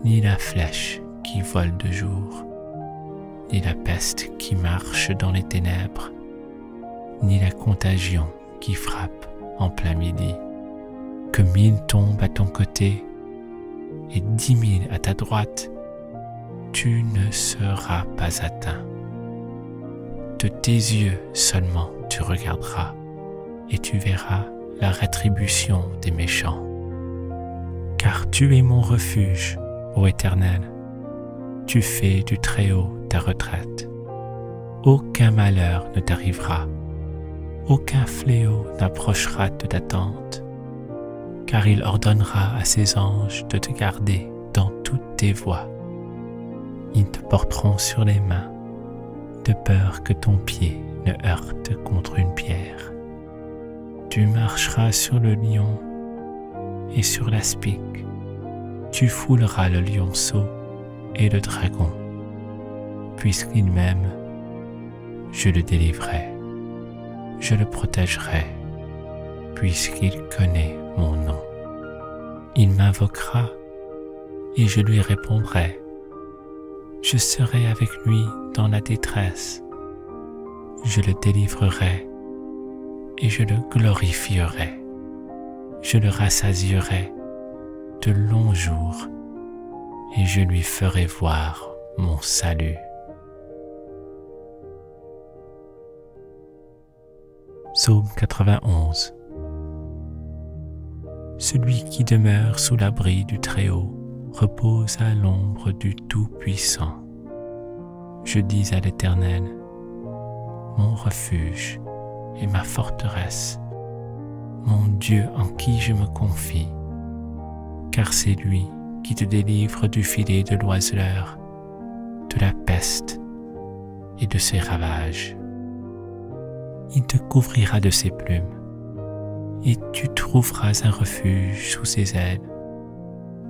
ni la flèche qui vole de jour, ni la peste qui marche dans les ténèbres, ni la contagion qui frappe en plein midi. Que 1000 tombent à ton côté et 10 000 à ta droite, tu ne seras pas atteint. De tes yeux seulement tu regarderas et tu verras la rétribution des méchants. Car tu es mon refuge, ô Éternel, tu fais du Très-Haut ta retraite. Aucun malheur ne t'arrivera, aucun fléau n'approchera de ta tente, car il ordonnera à ses anges de te garder dans toutes tes voies. Ils te porteront sur les mains, de peur que ton pied ne heurte contre une pierre. Tu marcheras sur le lion et sur l'aspic, tu fouleras le lionceau et le dragon. Puisqu'il m'aime, je le délivrerai, je le protégerai, puisqu'il connaît mon nom. Il m'invoquera et je lui répondrai. Je serai avec lui dans la détresse. Je le délivrerai et je le glorifierai. Je le rassasierai de longs jours et je lui ferai voir mon salut. Psaume 91. Celui qui demeure sous l'abri du Très-Haut repose à l'ombre du Tout-Puissant. Je dis à l'Éternel, mon refuge et ma forteresse, mon Dieu en qui je me confie, car c'est lui qui te délivre du filet de l'oiseleur, de la peste et de ses ravages. Il te couvrira de ses plumes, et tu trouveras un refuge sous ses ailes.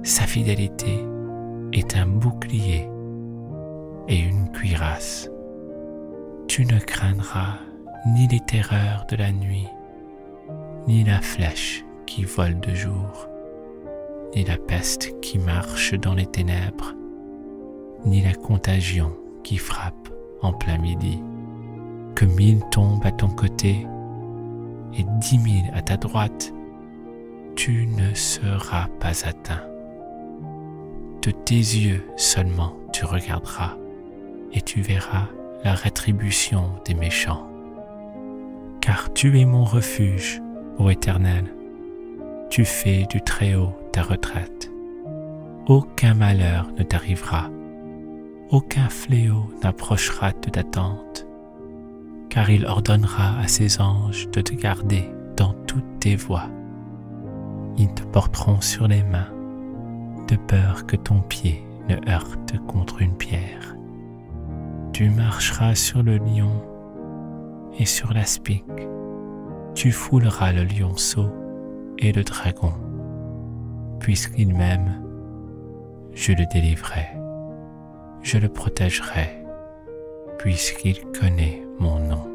Sa fidélité est un bouclier et une cuirasse. Tu ne craindras ni les terreurs de la nuit, ni la flèche qui vole de jour, ni la peste qui marche dans les ténèbres, ni la contagion qui frappe en plein midi. Que 1000 tombent à ton côté et 10 000 à ta droite, tu ne seras pas atteint. De tes yeux seulement tu regarderas et tu verras la rétribution des méchants. Car tu es mon refuge, ô Éternel, tu fais du Très-Haut ta retraite. Aucun malheur ne t'arrivera, aucun fléau n'approchera de ta tente, car il ordonnera à ses anges de te garder dans toutes tes voies. Ils te porteront sur les mains, de peur que ton pied ne heurte contre une pierre. Tu marcheras sur le lion et sur l'aspic, tu fouleras le lionceau et le dragon. Puisqu'il m'aime, je le délivrerai, je le protégerai, puisqu'il connaît mon nom.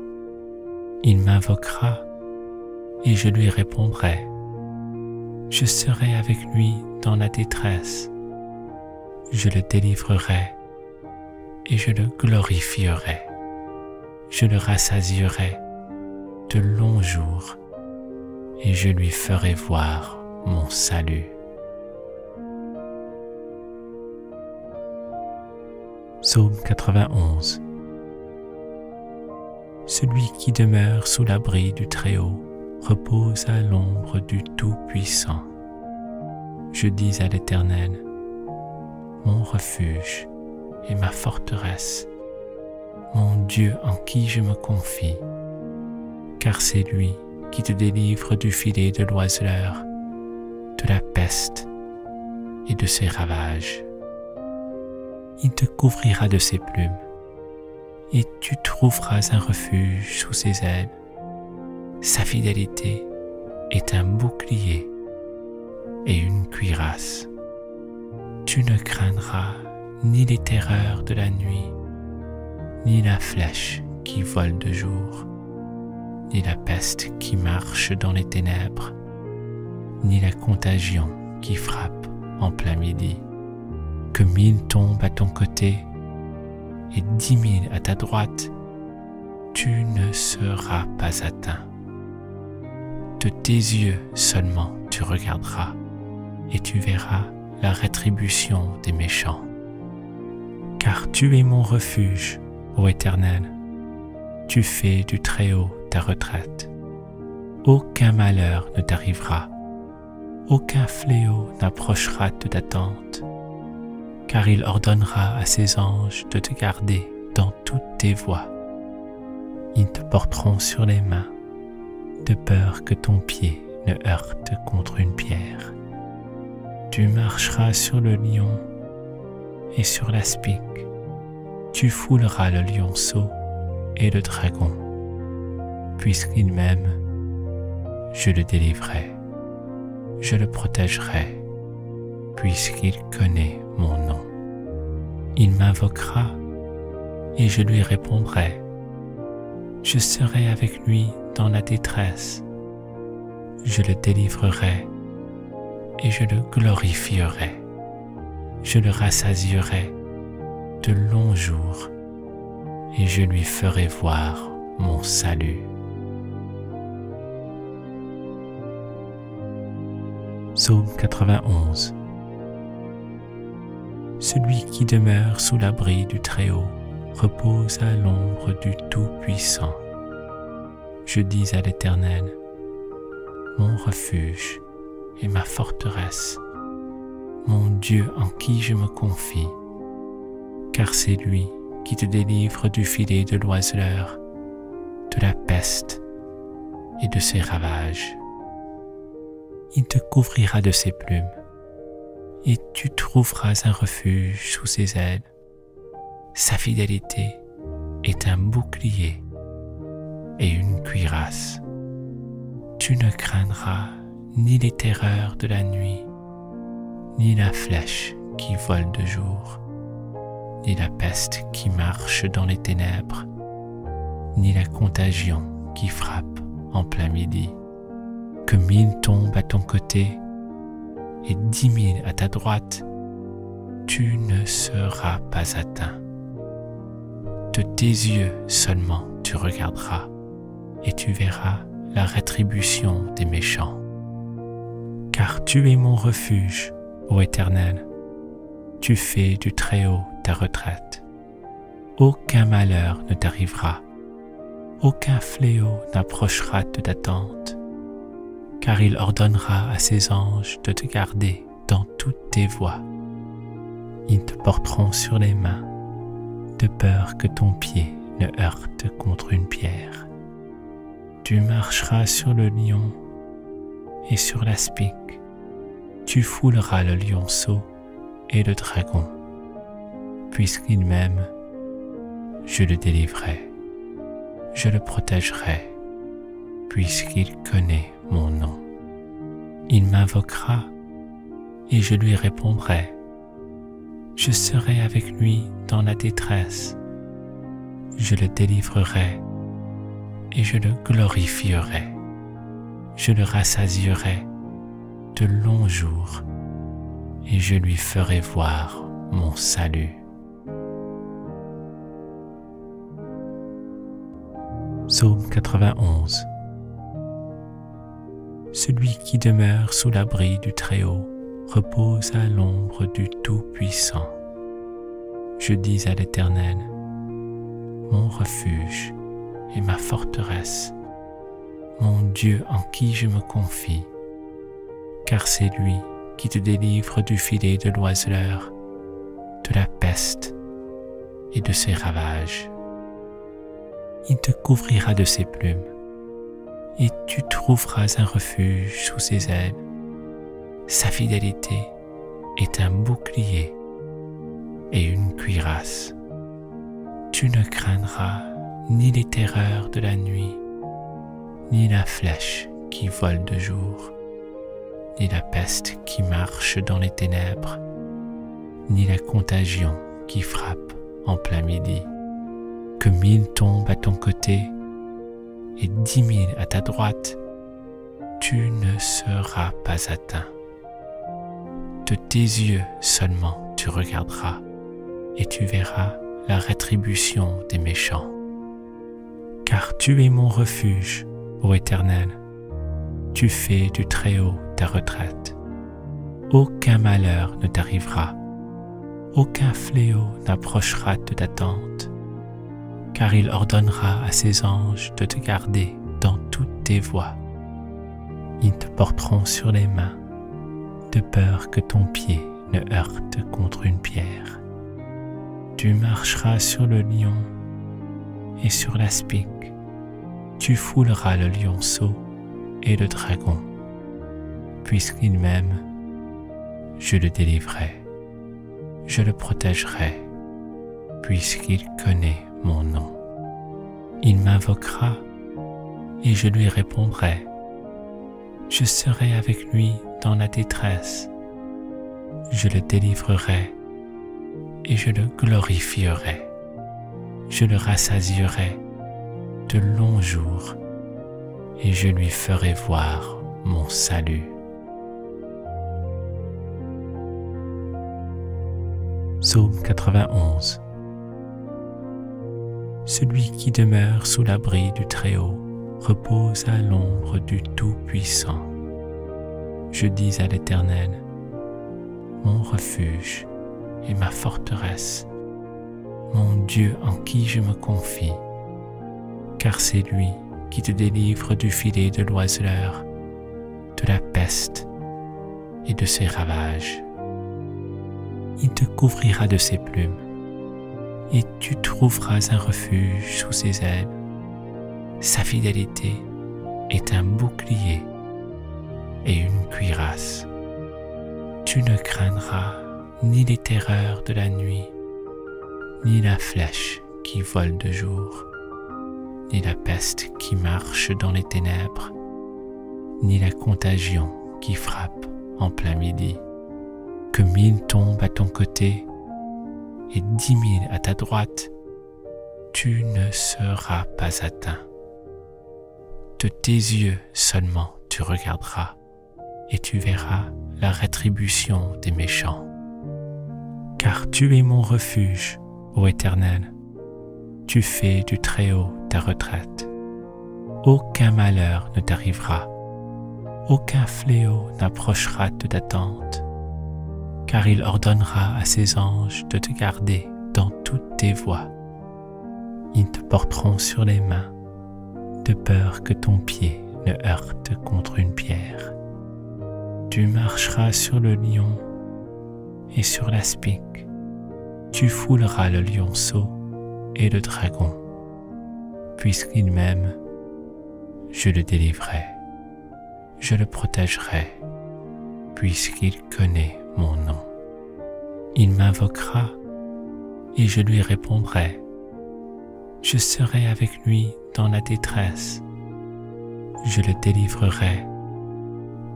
Il m'invoquera et je lui répondrai. Je serai avec lui dans la détresse. Je le délivrerai et je le glorifierai. Je le rassasierai de longs jours et je lui ferai voir mon salut. Psaume 91. Celui qui demeure sous l'abri du Très-Haut repose à l'ombre du Tout-Puissant. Je dis à l'Éternel, mon refuge et ma forteresse, mon Dieu en qui je me confie, car c'est lui qui te délivre du filet de l'oiseleur, de la peste et de ses ravages. Il te couvrira de ses plumes, et tu trouveras un refuge sous ses ailes. Sa fidélité est un bouclier et une cuirasse. Tu ne craindras ni les terreurs de la nuit, ni la flèche qui vole de jour, ni la peste qui marche dans les ténèbres, ni la contagion qui frappe en plein midi. Que 1000 tombent à ton côté et 10 000 à ta droite, tu ne seras pas atteint. De tes yeux seulement tu regarderas et tu verras la rétribution des méchants. Car tu es mon refuge, ô Éternel, tu fais du Très-Haut ta retraite. Aucun malheur ne t'arrivera, aucun fléau n'approchera de ta tente, car il ordonnera à ses anges de te garder dans toutes tes voies. Ils te porteront sur les mains, de peur que ton pied ne heurte contre une pierre. Tu marcheras sur le lion et sur l'aspic, tu fouleras le lionceau et le dragon. Puisqu'il m'aime, je le délivrerai, je le protégerai, puisqu'il connaît mon nom. Il m'invoquera et je lui répondrai. Je serai avec lui dans la détresse. Je le délivrerai et je le glorifierai. Je le rassasierai de longs jours et je lui ferai voir mon salut. Psaume 91. Celui qui demeure sous l'abri du Très-Haut repose à l'ombre du Tout-Puissant. Je dis à l'Éternel, mon refuge et ma forteresse, mon Dieu en qui je me confie, car c'est lui qui te délivre du filet de l'oiseleur, de la peste et de ses ravages. Il te couvrira de ses plumes, et tu trouveras un refuge sous ses ailes. Sa fidélité est un bouclier et une cuirasse. Tu ne craindras ni les terreurs de la nuit, ni la flèche qui vole de jour, ni la peste qui marche dans les ténèbres, ni la contagion qui frappe en plein midi. Que 1000 tombent à ton côté et 10 000 à ta droite, tu ne seras pas atteint. De tes yeux seulement tu regarderas et tu verras la rétribution des méchants. Car tu es mon refuge, ô Éternel, tu fais du Très-Haut ta retraite. Aucun malheur ne t'arrivera, aucun fléau n'approchera de ta tente, car il ordonnera à ses anges de te garder dans toutes tes voies. Ils te porteront sur les mains, de peur que ton pied ne heurte contre une pierre. Tu marcheras sur le lion et sur l'aspic, tu fouleras le lionceau et le dragon. Puisqu'il m'aime, je le délivrerai, je le protégerai, puisqu'il connaît mon nom. Il m'invoquera et je lui répondrai. Je serai avec lui dans la détresse. Je le délivrerai et je le glorifierai. Je le rassasierai de longs jours et je lui ferai voir mon salut. Psaume 91. Celui qui demeure sous l'abri du Très-Haut repose à l'ombre du Tout-Puissant. Je dis à l'Éternel, mon refuge et ma forteresse, mon Dieu en qui je me confie, car c'est lui qui te délivre du filet de l'oiseleur, de la peste et de ses ravages. Il te couvrira de ses plumes, et tu trouveras un refuge sous ses ailes. Sa fidélité est un bouclier et une cuirasse. Tu ne craindras ni les terreurs de la nuit, ni la flèche qui vole de jour, ni la peste qui marche dans les ténèbres, ni la contagion qui frappe en plein midi. Que 1000 tombent à ton côté et 10 000 à ta droite, tu ne seras pas atteint. De tes yeux seulement tu regarderas et tu verras la rétribution des méchants. Car tu es mon refuge, ô Éternel, tu fais du Très-Haut ta retraite. Aucun malheur ne t'arrivera, aucun fléau n'approchera de ta tente, car il ordonnera à ses anges de te garder dans toutes tes voies. Ils te porteront sur les mains, de peur que ton pied ne heurte contre une pierre. Tu marcheras sur le lion et sur l'aspic, tu fouleras le lionceau et le dragon. Puisqu'il m'aime, je le délivrerai, je le protégerai, puisqu'il connaît mon nom. Il m'invoquera et je lui répondrai. Je serai avec lui dans la détresse. Je le délivrerai et je le glorifierai. Je le rassasierai de longs jours et je lui ferai voir mon salut. Psaume 91. Celui qui demeure sous l'abri du Très-Haut repose à l'ombre du Tout-Puissant. Je dis à l'Éternel, mon refuge et ma forteresse, mon Dieu en qui je me confie, car c'est lui qui te délivre du filet de l'oiseleur, de la peste et de ses ravages. Il te couvrira de ses plumes, et tu trouveras un refuge sous ses ailes. Sa fidélité est un bouclier et une cuirasse. Tu ne craindras ni les terreurs de la nuit, ni la flèche qui vole de jour, ni la peste qui marche dans les ténèbres, ni la contagion qui frappe en plein midi. Que 1000 tombent à ton côté et 10 000 à ta droite, tu ne seras pas atteint. De tes yeux seulement tu regarderas, et tu verras la rétribution des méchants. Car tu es mon refuge, ô Éternel. Tu fais du Très-Haut ta retraite. Aucun malheur ne t'arrivera, aucun fléau n'approchera de ta tente, car il ordonnera à ses anges de te garder dans toutes tes voies. Ils te porteront sur les mains, de peur que ton pied ne heurte contre une pierre. Tu marcheras sur le lion et sur l'aspic. Tu fouleras le lionceau et le dragon. Puisqu'il m'aime, je le délivrerai. Je le protégerai, puisqu'il connaît mon nom. Il m'invoquera et je lui répondrai. Je serai avec lui dans la détresse. Je le délivrerai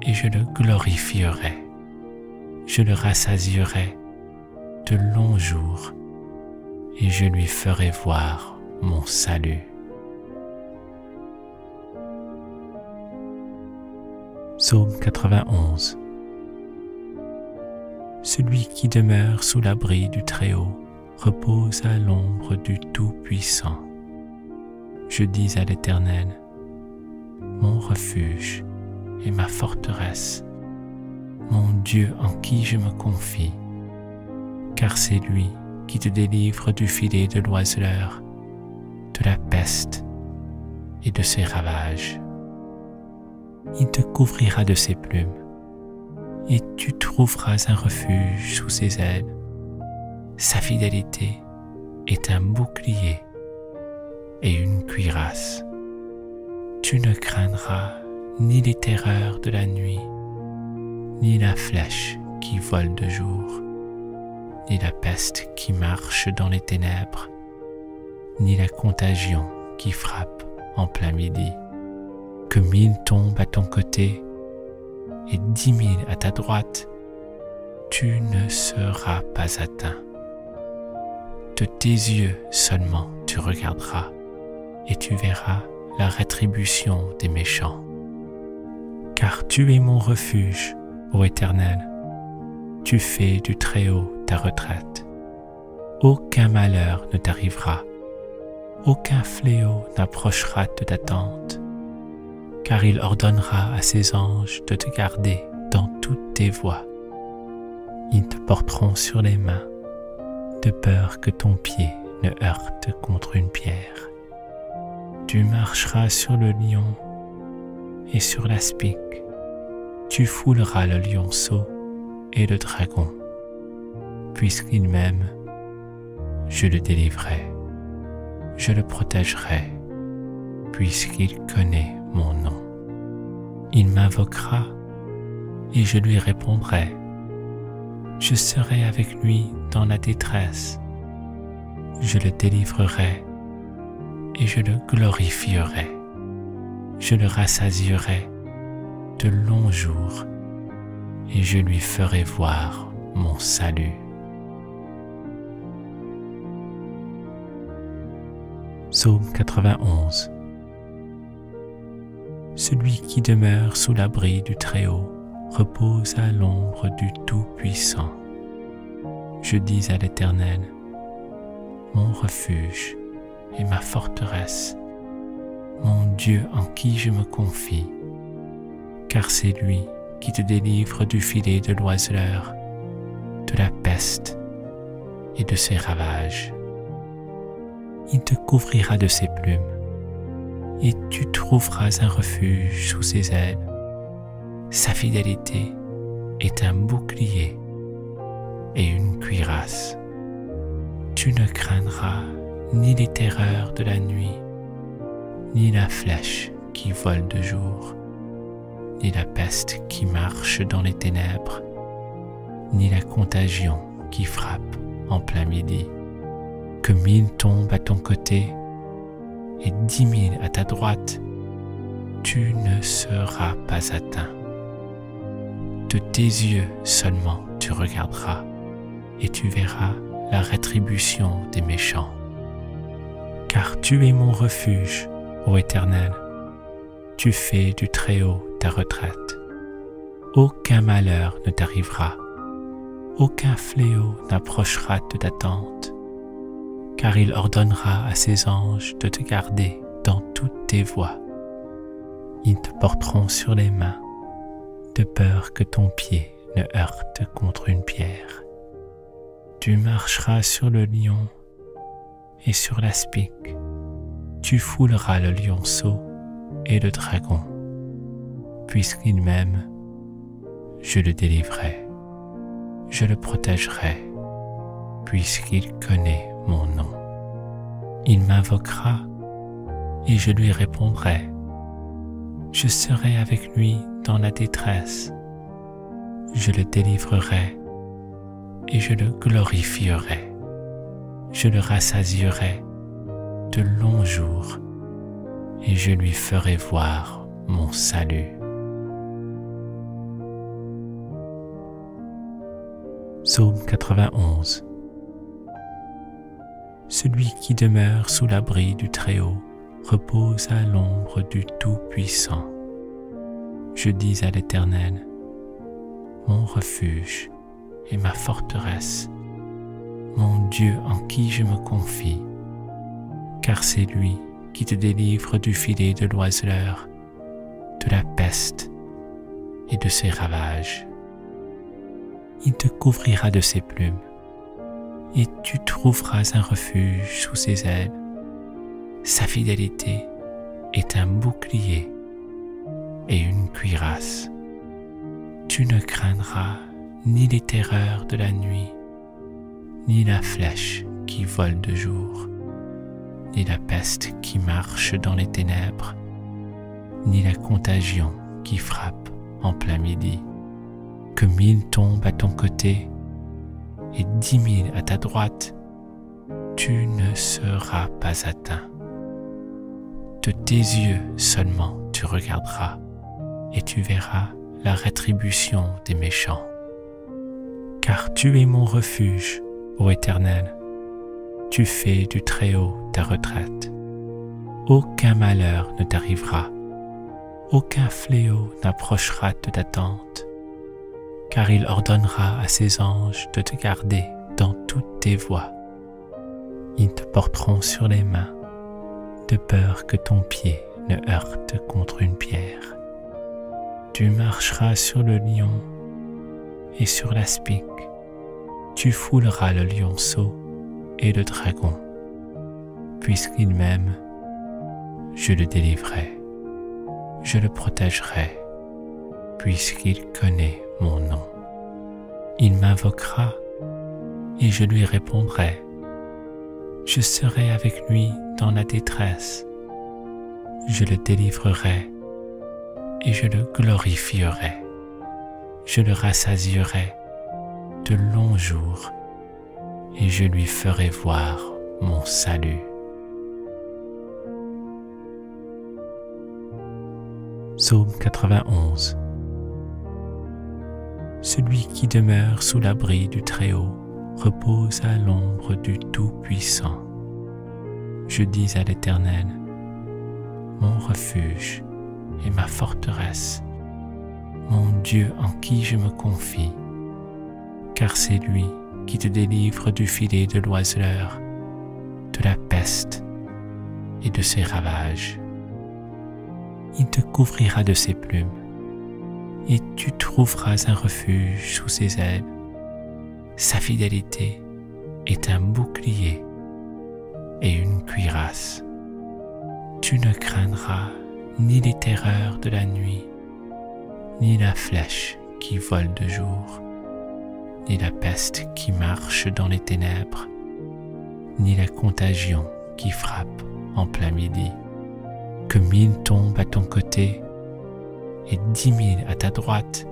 et je le glorifierai. Je le rassasierai de longs jours et je lui ferai voir mon salut. Psaume 91. Celui qui demeure sous l'abri du Très-Haut repose à l'ombre du Tout-Puissant. Je dis à l'Éternel, mon refuge et ma forteresse, mon Dieu en qui je me confie, car c'est lui qui te délivre du filet de l'oiseleur, de la peste et de ses ravages. Il te couvrira de ses plumes, et tu trouveras un refuge sous ses ailes. Sa fidélité est un bouclier et une cuirasse. Tu ne craindras ni les terreurs de la nuit, ni la flèche qui vole de jour, ni la peste qui marche dans les ténèbres, ni la contagion qui frappe en plein midi. Que 1000 tombent à ton côté et 10 000 à ta droite, tu ne seras pas atteint. De tes yeux seulement tu regarderas et tu verras la rétribution des méchants. Car tu es mon refuge, ô Éternel. Tu fais du Très-Haut ta retraite. Aucun malheur ne t'arrivera, aucun fléau n'approchera de ta tente, car il ordonnera à ses anges de te garder dans toutes tes voies. Ils te porteront sur les mains, de peur que ton pied ne heurte contre une pierre. Tu marcheras sur le lion et sur l'aspic. Tu fouleras le lionceau et le dragon. Puisqu'il m'aime, je le délivrerai. Je le protégerai, puisqu'il connaît mon nom. Il m'invoquera et je lui répondrai. Je serai avec lui dans la détresse. Je le délivrerai et je le glorifierai. Je le rassasierai de longs jours et je lui ferai voir mon salut. Psaume 91. Celui qui demeure sous l'abri du Très-Haut repose à l'ombre du Tout-Puissant. Je dis à l'Éternel, mon refuge et ma forteresse, mon Dieu en qui je me confie, car c'est lui qui te délivre du filet de l'oiseleur, de la peste et de ses ravages. Il te couvrira de ses plumes, et tu trouveras un refuge sous ses ailes. Sa fidélité est un bouclier et une cuirasse. Tu ne craindras ni les terreurs de la nuit, ni la flèche qui vole de jour, ni la peste qui marche dans les ténèbres, ni la contagion qui frappe en plein midi. Que 1000 tombent à ton côté et 10 000 à ta droite, tu ne seras pas atteint. De tes yeux seulement tu regarderas et tu verras la rétribution des méchants. Car tu es mon refuge, ô Éternel. Tu fais du Très-Haut ta retraite. Aucun malheur ne t'arrivera. Aucun fléau n'approchera de ta tente, car il ordonnera à ses anges de te garder dans toutes tes voies. Ils te porteront sur les mains, de peur que ton pied ne heurte contre une pierre. Tu marcheras sur le lion et sur l'aspic. Tu fouleras le lionceau et le dragon. Puisqu'il m'aime, je le délivrerai. Je le protégerai, puisqu'il connaît mon nom. Il m'invoquera et je lui répondrai. Je serai avec lui dans la détresse. Je le délivrerai et je le glorifierai. Je le rassasierai de longs jours et je lui ferai voir mon salut. Psaume 91. Celui qui demeure sous l'abri du Très-Haut repose à l'ombre du Tout-Puissant. Je dis à l'Éternel, mon refuge et ma forteresse, mon Dieu en qui je me confie, car c'est lui qui te délivre du filet de l'oiseleur, de la peste et de ses ravages. Il te couvrira de ses plumes, et tu trouveras un refuge sous ses ailes. Sa fidélité est un bouclier et une cuirasse. Tu ne craindras ni les terreurs de la nuit, ni la flèche qui vole de jour, ni la peste qui marche dans les ténèbres, ni la contagion qui frappe en plein midi. Que 1000 tombent à ton côté et 10 000 à ta droite, tu ne seras pas atteint. De tes yeux seulement tu regarderas et tu verras la rétribution des méchants. Car tu es mon refuge, ô Éternel. Tu fais du Très-Haut ta retraite. Aucun malheur ne t'arrivera. Aucun fléau n'approchera de ta tente, car il ordonnera à ses anges de te garder dans toutes tes voies. Ils te porteront sur les mains, de peur que ton pied ne heurte contre une pierre. Tu marcheras sur le lion et sur l'aspic. Tu fouleras le lionceau et le dragon. Puisqu'il m'aime, je le délivrerai. Je le protégerai, puisqu'il connaît mon nom. Il m'invoquera et je lui répondrai. Je serai avec lui dans la détresse. Je le délivrerai et je le glorifierai. Je le rassasierai de longs jours et je lui ferai voir mon salut. Psaume 91. Celui qui demeure sous l'abri du Très-Haut repose à l'ombre du Tout-Puissant. Je dis à l'Éternel, mon refuge et ma forteresse, mon Dieu en qui je me confie, car c'est lui qui te délivre du filet de l'oiseleur, de la peste et de ses ravages. Il te couvrira de ses plumes, et tu trouveras un refuge sous ses ailes. Sa fidélité est un bouclier et une cuirasse. Tu ne craindras ni les terreurs de la nuit, ni la flèche qui vole de jour, ni la peste qui marche dans les ténèbres, ni la contagion qui frappe en plein midi. Que 1000 tombent à ton côté et 10 000 à ta droite,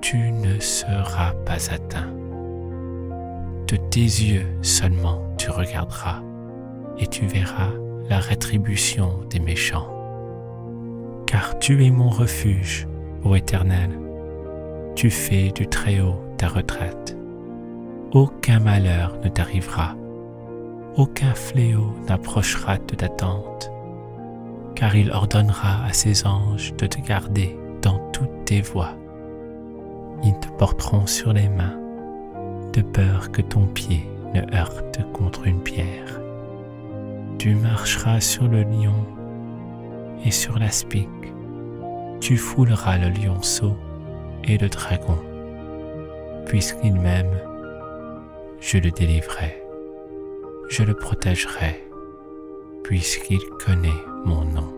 tu ne seras pas atteint. De tes yeux seulement tu regarderas et tu verras la rétribution des méchants. Car tu es mon refuge, ô Éternel. Tu fais du Très-Haut ta retraite. Aucun malheur ne t'arrivera. Aucun fléau n'approchera de ta tente, car il ordonnera à ses anges de te garder dans toutes tes voies. Ils te porteront sur les mains, de peur que ton pied ne heurte contre une pierre. Tu marcheras sur le lion et sur l'aspic. Tu fouleras le lionceau et le dragon. Puisqu'il m'aime, je le délivrerai. Je le protégerai, puisqu'il connaît mon nom.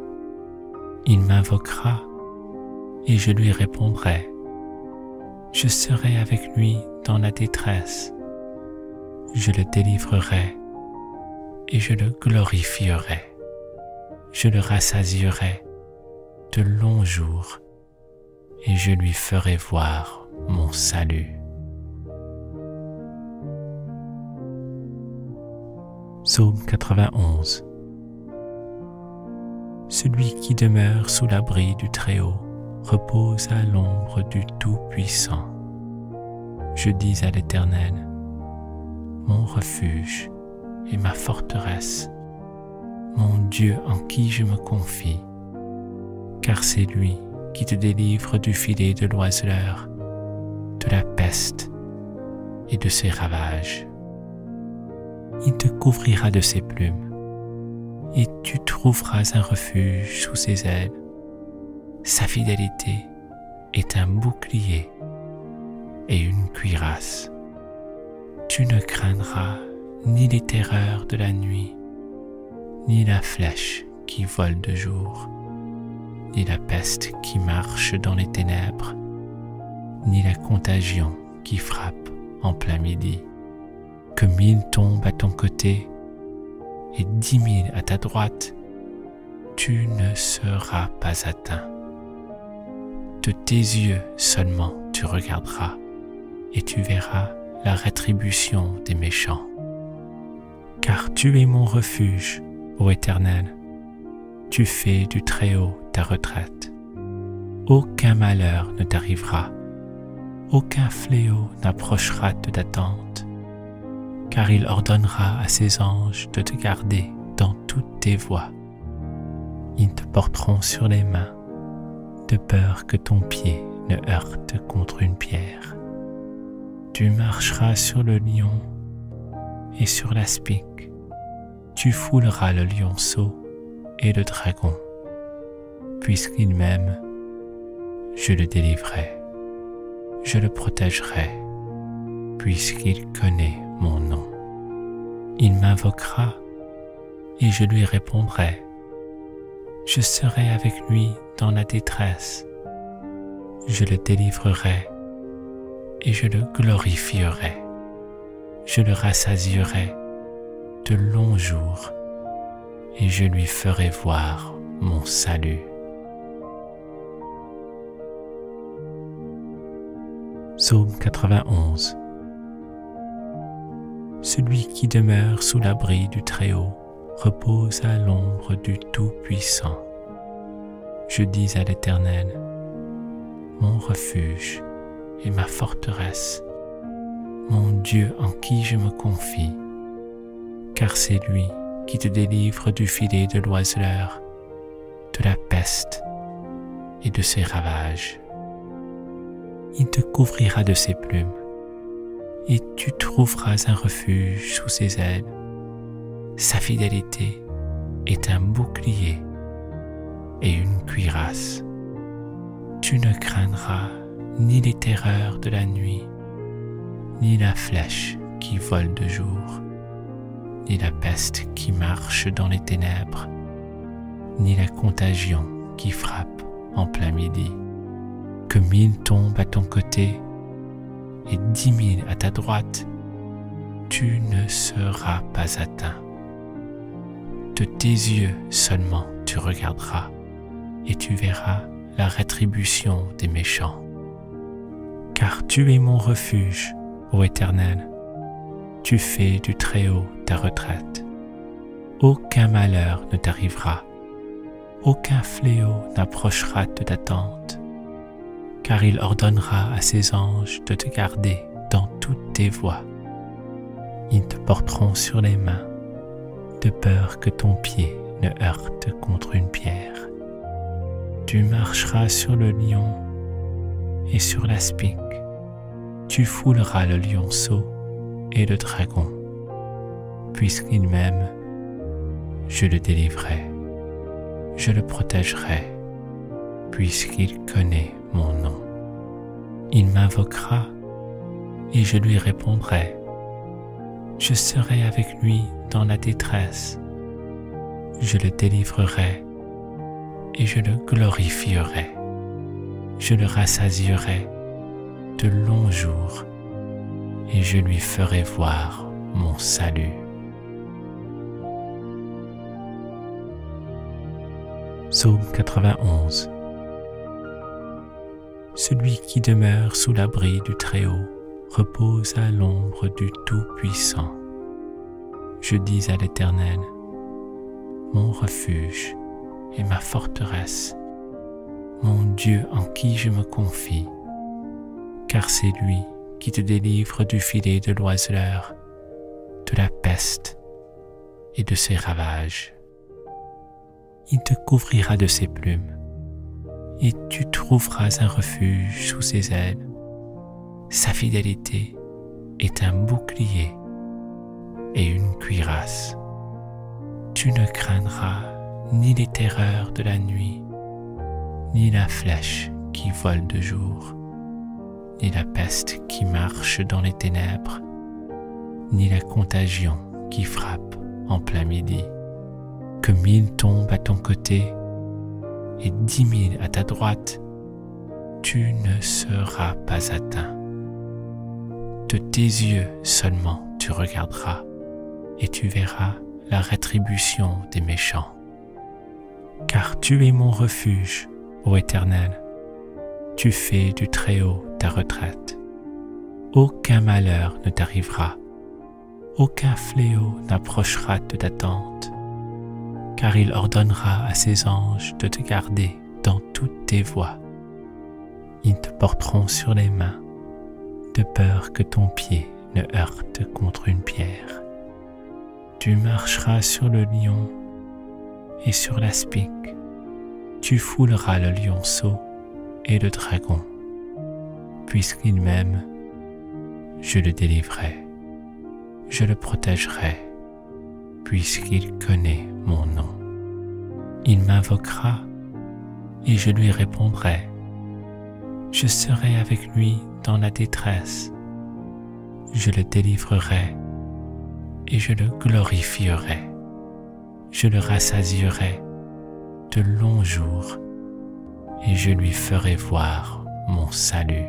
Il m'invoquera et je lui répondrai. Je serai avec lui dans la détresse. Je le délivrerai et je le glorifierai. Je le rassasierai de longs jours et je lui ferai voir mon salut. Psaume 91. Celui qui demeure sous l'abri du Très-Haut repose à l'ombre du Tout-Puissant. Je dis à l'Éternel, mon refuge et ma forteresse, mon Dieu en qui je me confie, car c'est lui qui te délivre du filet de l'oiseleur, de la peste et de ses ravages. Il te couvrira de ses plumes, et tu trouveras un refuge sous ses ailes. Sa fidélité est un bouclier et une cuirasse. Tu ne craindras ni les terreurs de la nuit, ni la flèche qui vole de jour, ni la peste qui marche dans les ténèbres, ni la contagion qui frappe en plein midi. Que 1000 tombent à ton côté et 10 000 à ta droite, tu ne seras pas atteint. De tes yeux seulement tu regarderas et tu verras la rétribution des méchants. Car tu es mon refuge, ô Éternel, tu fais du Très-Haut ta retraite. Aucun malheur ne t'arrivera, aucun fléau n'approchera de ta tente, car il ordonnera à ses anges de te garder dans toutes tes voies. Ils te porteront sur les mains, de peur que ton pied ne heurte contre une pierre. Tu marcheras sur le lion et sur l'aspic. Tu fouleras le lionceau et le dragon. Puisqu'il m'aime, je le délivrerai. Je le protégerai, puisqu'il connaît mon nom. Il m'invoquera et je lui répondrai. Je serai avec lui dans la détresse. Je le délivrerai et je le glorifierai. Je le rassasierai de longs jours et je lui ferai voir mon salut. Psaume 91. Celui qui demeure sous l'abri du Très-Haut repose à l'ombre du Tout-Puissant. Je dis à l'Éternel, mon refuge et ma forteresse, mon Dieu en qui je me confie, car c'est lui qui te délivre du filet de l'oiseleur, de la peste et de ses ravages. Il te couvrira de ses plumes, et tu trouveras un refuge sous ses ailes. Sa fidélité est un bouclier et une cuirasse. Tu ne craindras ni les terreurs de la nuit, ni la flèche qui vole de jour, ni la peste qui marche dans les ténèbres, ni la contagion qui frappe en plein midi. Que 1000 tombent à ton côté et 10 000 à ta droite, tu ne seras pas atteint. De tes yeux seulement tu regarderas et tu verras la rétribution des méchants. Car tu es mon refuge, ô Éternel, tu fais du Très-Haut ta retraite. Aucun malheur ne t'arrivera, aucun fléau n'approchera de ta tente, car il ordonnera à ses anges de te garder dans toutes tes voies. Ils te porteront sur les mains, de peur que ton pied ne heurte contre une pierre. Tu marcheras sur le lion et sur l'aspic. Tu fouleras le lionceau et le dragon. Puisqu'il m'aime, je le délivrerai, je le protégerai, puisqu'il connaît mon nom. Il m'invoquera et je lui répondrai. Je serai avec lui dans la détresse. Je le délivrerai et je le glorifierai. Je le rassasierai de longs jours et je lui ferai voir mon salut. Psaume 91. Celui qui demeure sous l'abri du Très-Haut repose à l'ombre du Tout-Puissant. Je dis à l'Éternel, mon refuge et ma forteresse, mon Dieu en qui je me confie, car c'est lui qui te délivre du filet de l'oiseleur, de la peste et de ses ravages. Il te couvrira de ses plumes, et tu trouveras un refuge sous ses ailes. Sa fidélité est un bouclier et une cuirasse. Tu ne craindras ni les terreurs de la nuit, ni la flèche qui vole de jour, ni la peste qui marche dans les ténèbres, ni la contagion qui frappe en plein midi. Que 1000 tombent à ton côté et 10 000 à ta droite, tu ne seras pas atteint. De tes yeux seulement tu regarderas et tu verras la rétribution des méchants. Car tu es mon refuge, ô Éternel, tu fais du Très-Haut ta retraite. Aucun malheur ne t'arrivera, aucun fléau n'approchera de ta tente, car il ordonnera à ses anges de te garder dans toutes tes voies. Ils te porteront sur les mains, de peur que ton pied ne heurte contre une pierre. Tu marcheras sur le lion et sur l'aspic. Tu fouleras le lionceau et le dragon. Puisqu'il m'aime, je le délivrerai, je le protégerai, puisqu'il connaît mon nom. Il m'invoquera et je lui répondrai. Je serai avec lui dans la détresse. Je le délivrerai et je le glorifierai. Je le rassasierai de longs jours et je lui ferai voir mon salut.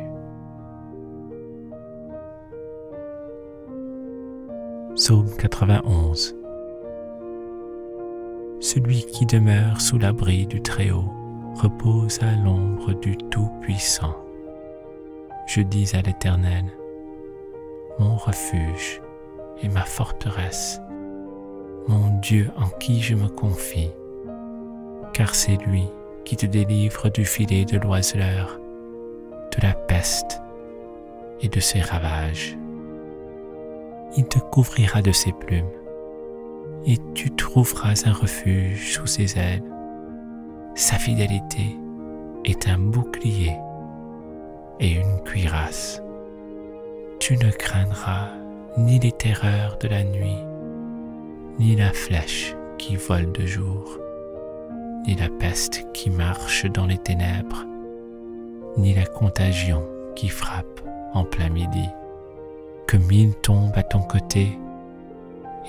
Psaume 91. Celui qui demeure sous l'abri du Très-Haut repose à l'ombre du Tout-Puissant. Je dis à l'Éternel, mon refuge et ma forteresse, mon Dieu en qui je me confie, car c'est lui qui te délivre du filet de l'oiseleur, de la peste et de ses ravages. Il te couvrira de ses plumes, et tu trouveras un refuge sous ses ailes. Sa fidélité est un bouclier et une cuirasse. Tu ne craindras ni les terreurs de la nuit, ni la flèche qui vole de jour, ni la peste qui marche dans les ténèbres, ni la contagion qui frappe en plein midi. Que 1000 tombent à ton côté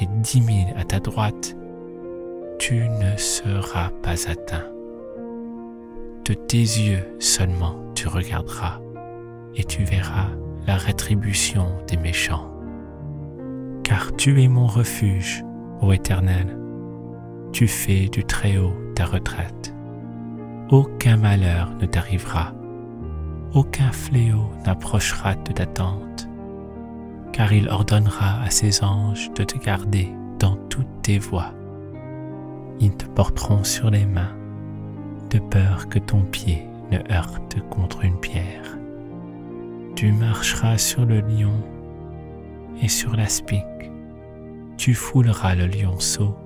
et 10 000 à ta droite, tu ne seras pas atteint. De tes yeux seulement tu regarderas et tu verras la rétribution des méchants. Car tu es mon refuge, ô Éternel, tu fais du Très-Haut ta retraite. Aucun malheur ne t'arrivera, aucun fléau n'approchera de ta tente, car il ordonnera à ses anges de te garder dans toutes tes voies. Ils te porteront sur les mains, de peur que ton pied ne heurte contre une pierre. Tu marcheras sur le lion et sur l'aspic. Tu fouleras le lionceau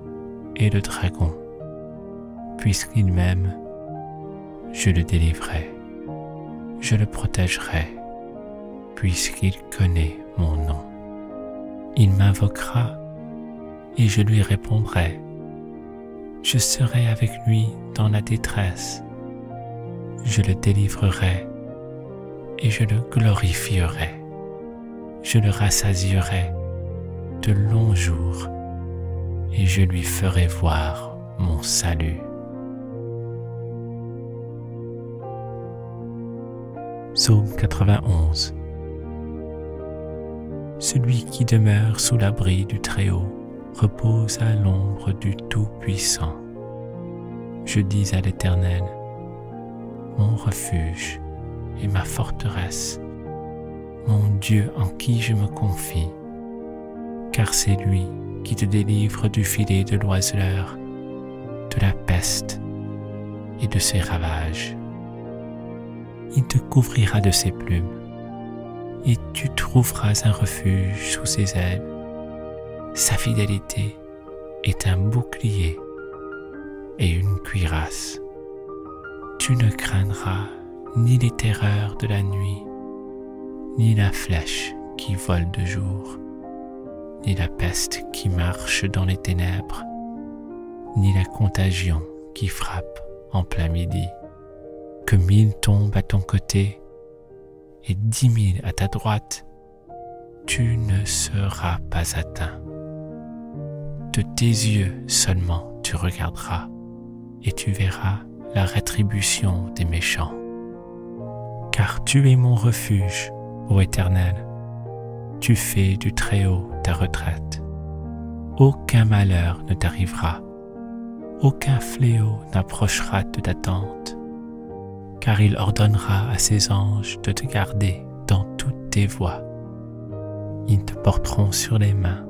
et le dragon. Puisqu'il m'aime, je le délivrerai, je le protégerai, puisqu'il connaît mon nom. Il m'invoquera et je lui répondrai. Je serai avec lui dans la détresse. Je le délivrerai et je le glorifierai. Je le rassasierai de longs jours et je lui ferai voir mon salut. Psaume 91. Celui qui demeure sous l'abri du Très-Haut repose à l'ombre du Tout-Puissant. Je dis à l'Éternel, mon refuge et ma forteresse, mon Dieu en qui je me confie, car c'est lui qui te délivre du filet de l'oiseleur, de la peste et de ses ravages. Il te couvrira de ses plumes, et tu trouveras un refuge sous ses ailes. Sa fidélité est un bouclier et une cuirasse. Tu ne craindras ni les terreurs de la nuit, ni la flèche qui vole de jour, ni la peste qui marche dans les ténèbres, ni la contagion qui frappe en plein midi. Que 1000 tombent à ton côté et 10 000 à ta droite, tu ne seras pas atteint. De tes yeux seulement tu regarderas et tu verras la rétribution des méchants. Car tu es mon refuge, ô Éternel, tu fais du Très-Haut ta retraite. Aucun malheur ne t'arrivera, aucun fléau n'approchera de ta tente, car il ordonnera à ses anges de te garder dans toutes tes voies. Ils te porteront sur les mains,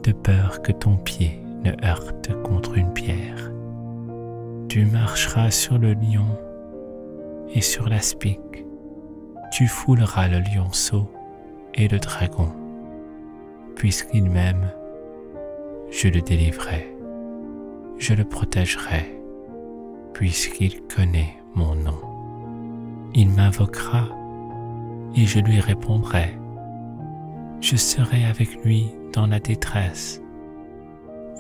de peur que ton pied ne heurte contre une pierre. Tu marcheras sur le lion et sur l'aspic, tu fouleras le lionceau et le dragon. Puisqu'il m'aime, je le délivrerai, je le protégerai, puisqu'il connaît mon nom. Il m'invoquera et je lui répondrai. Je serai avec lui dans la détresse.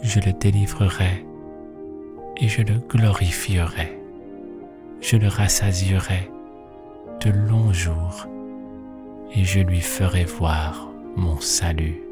Je le délivrerai et je le glorifierai. Je le rassasierai de longs jours et je lui ferai voir mon salut.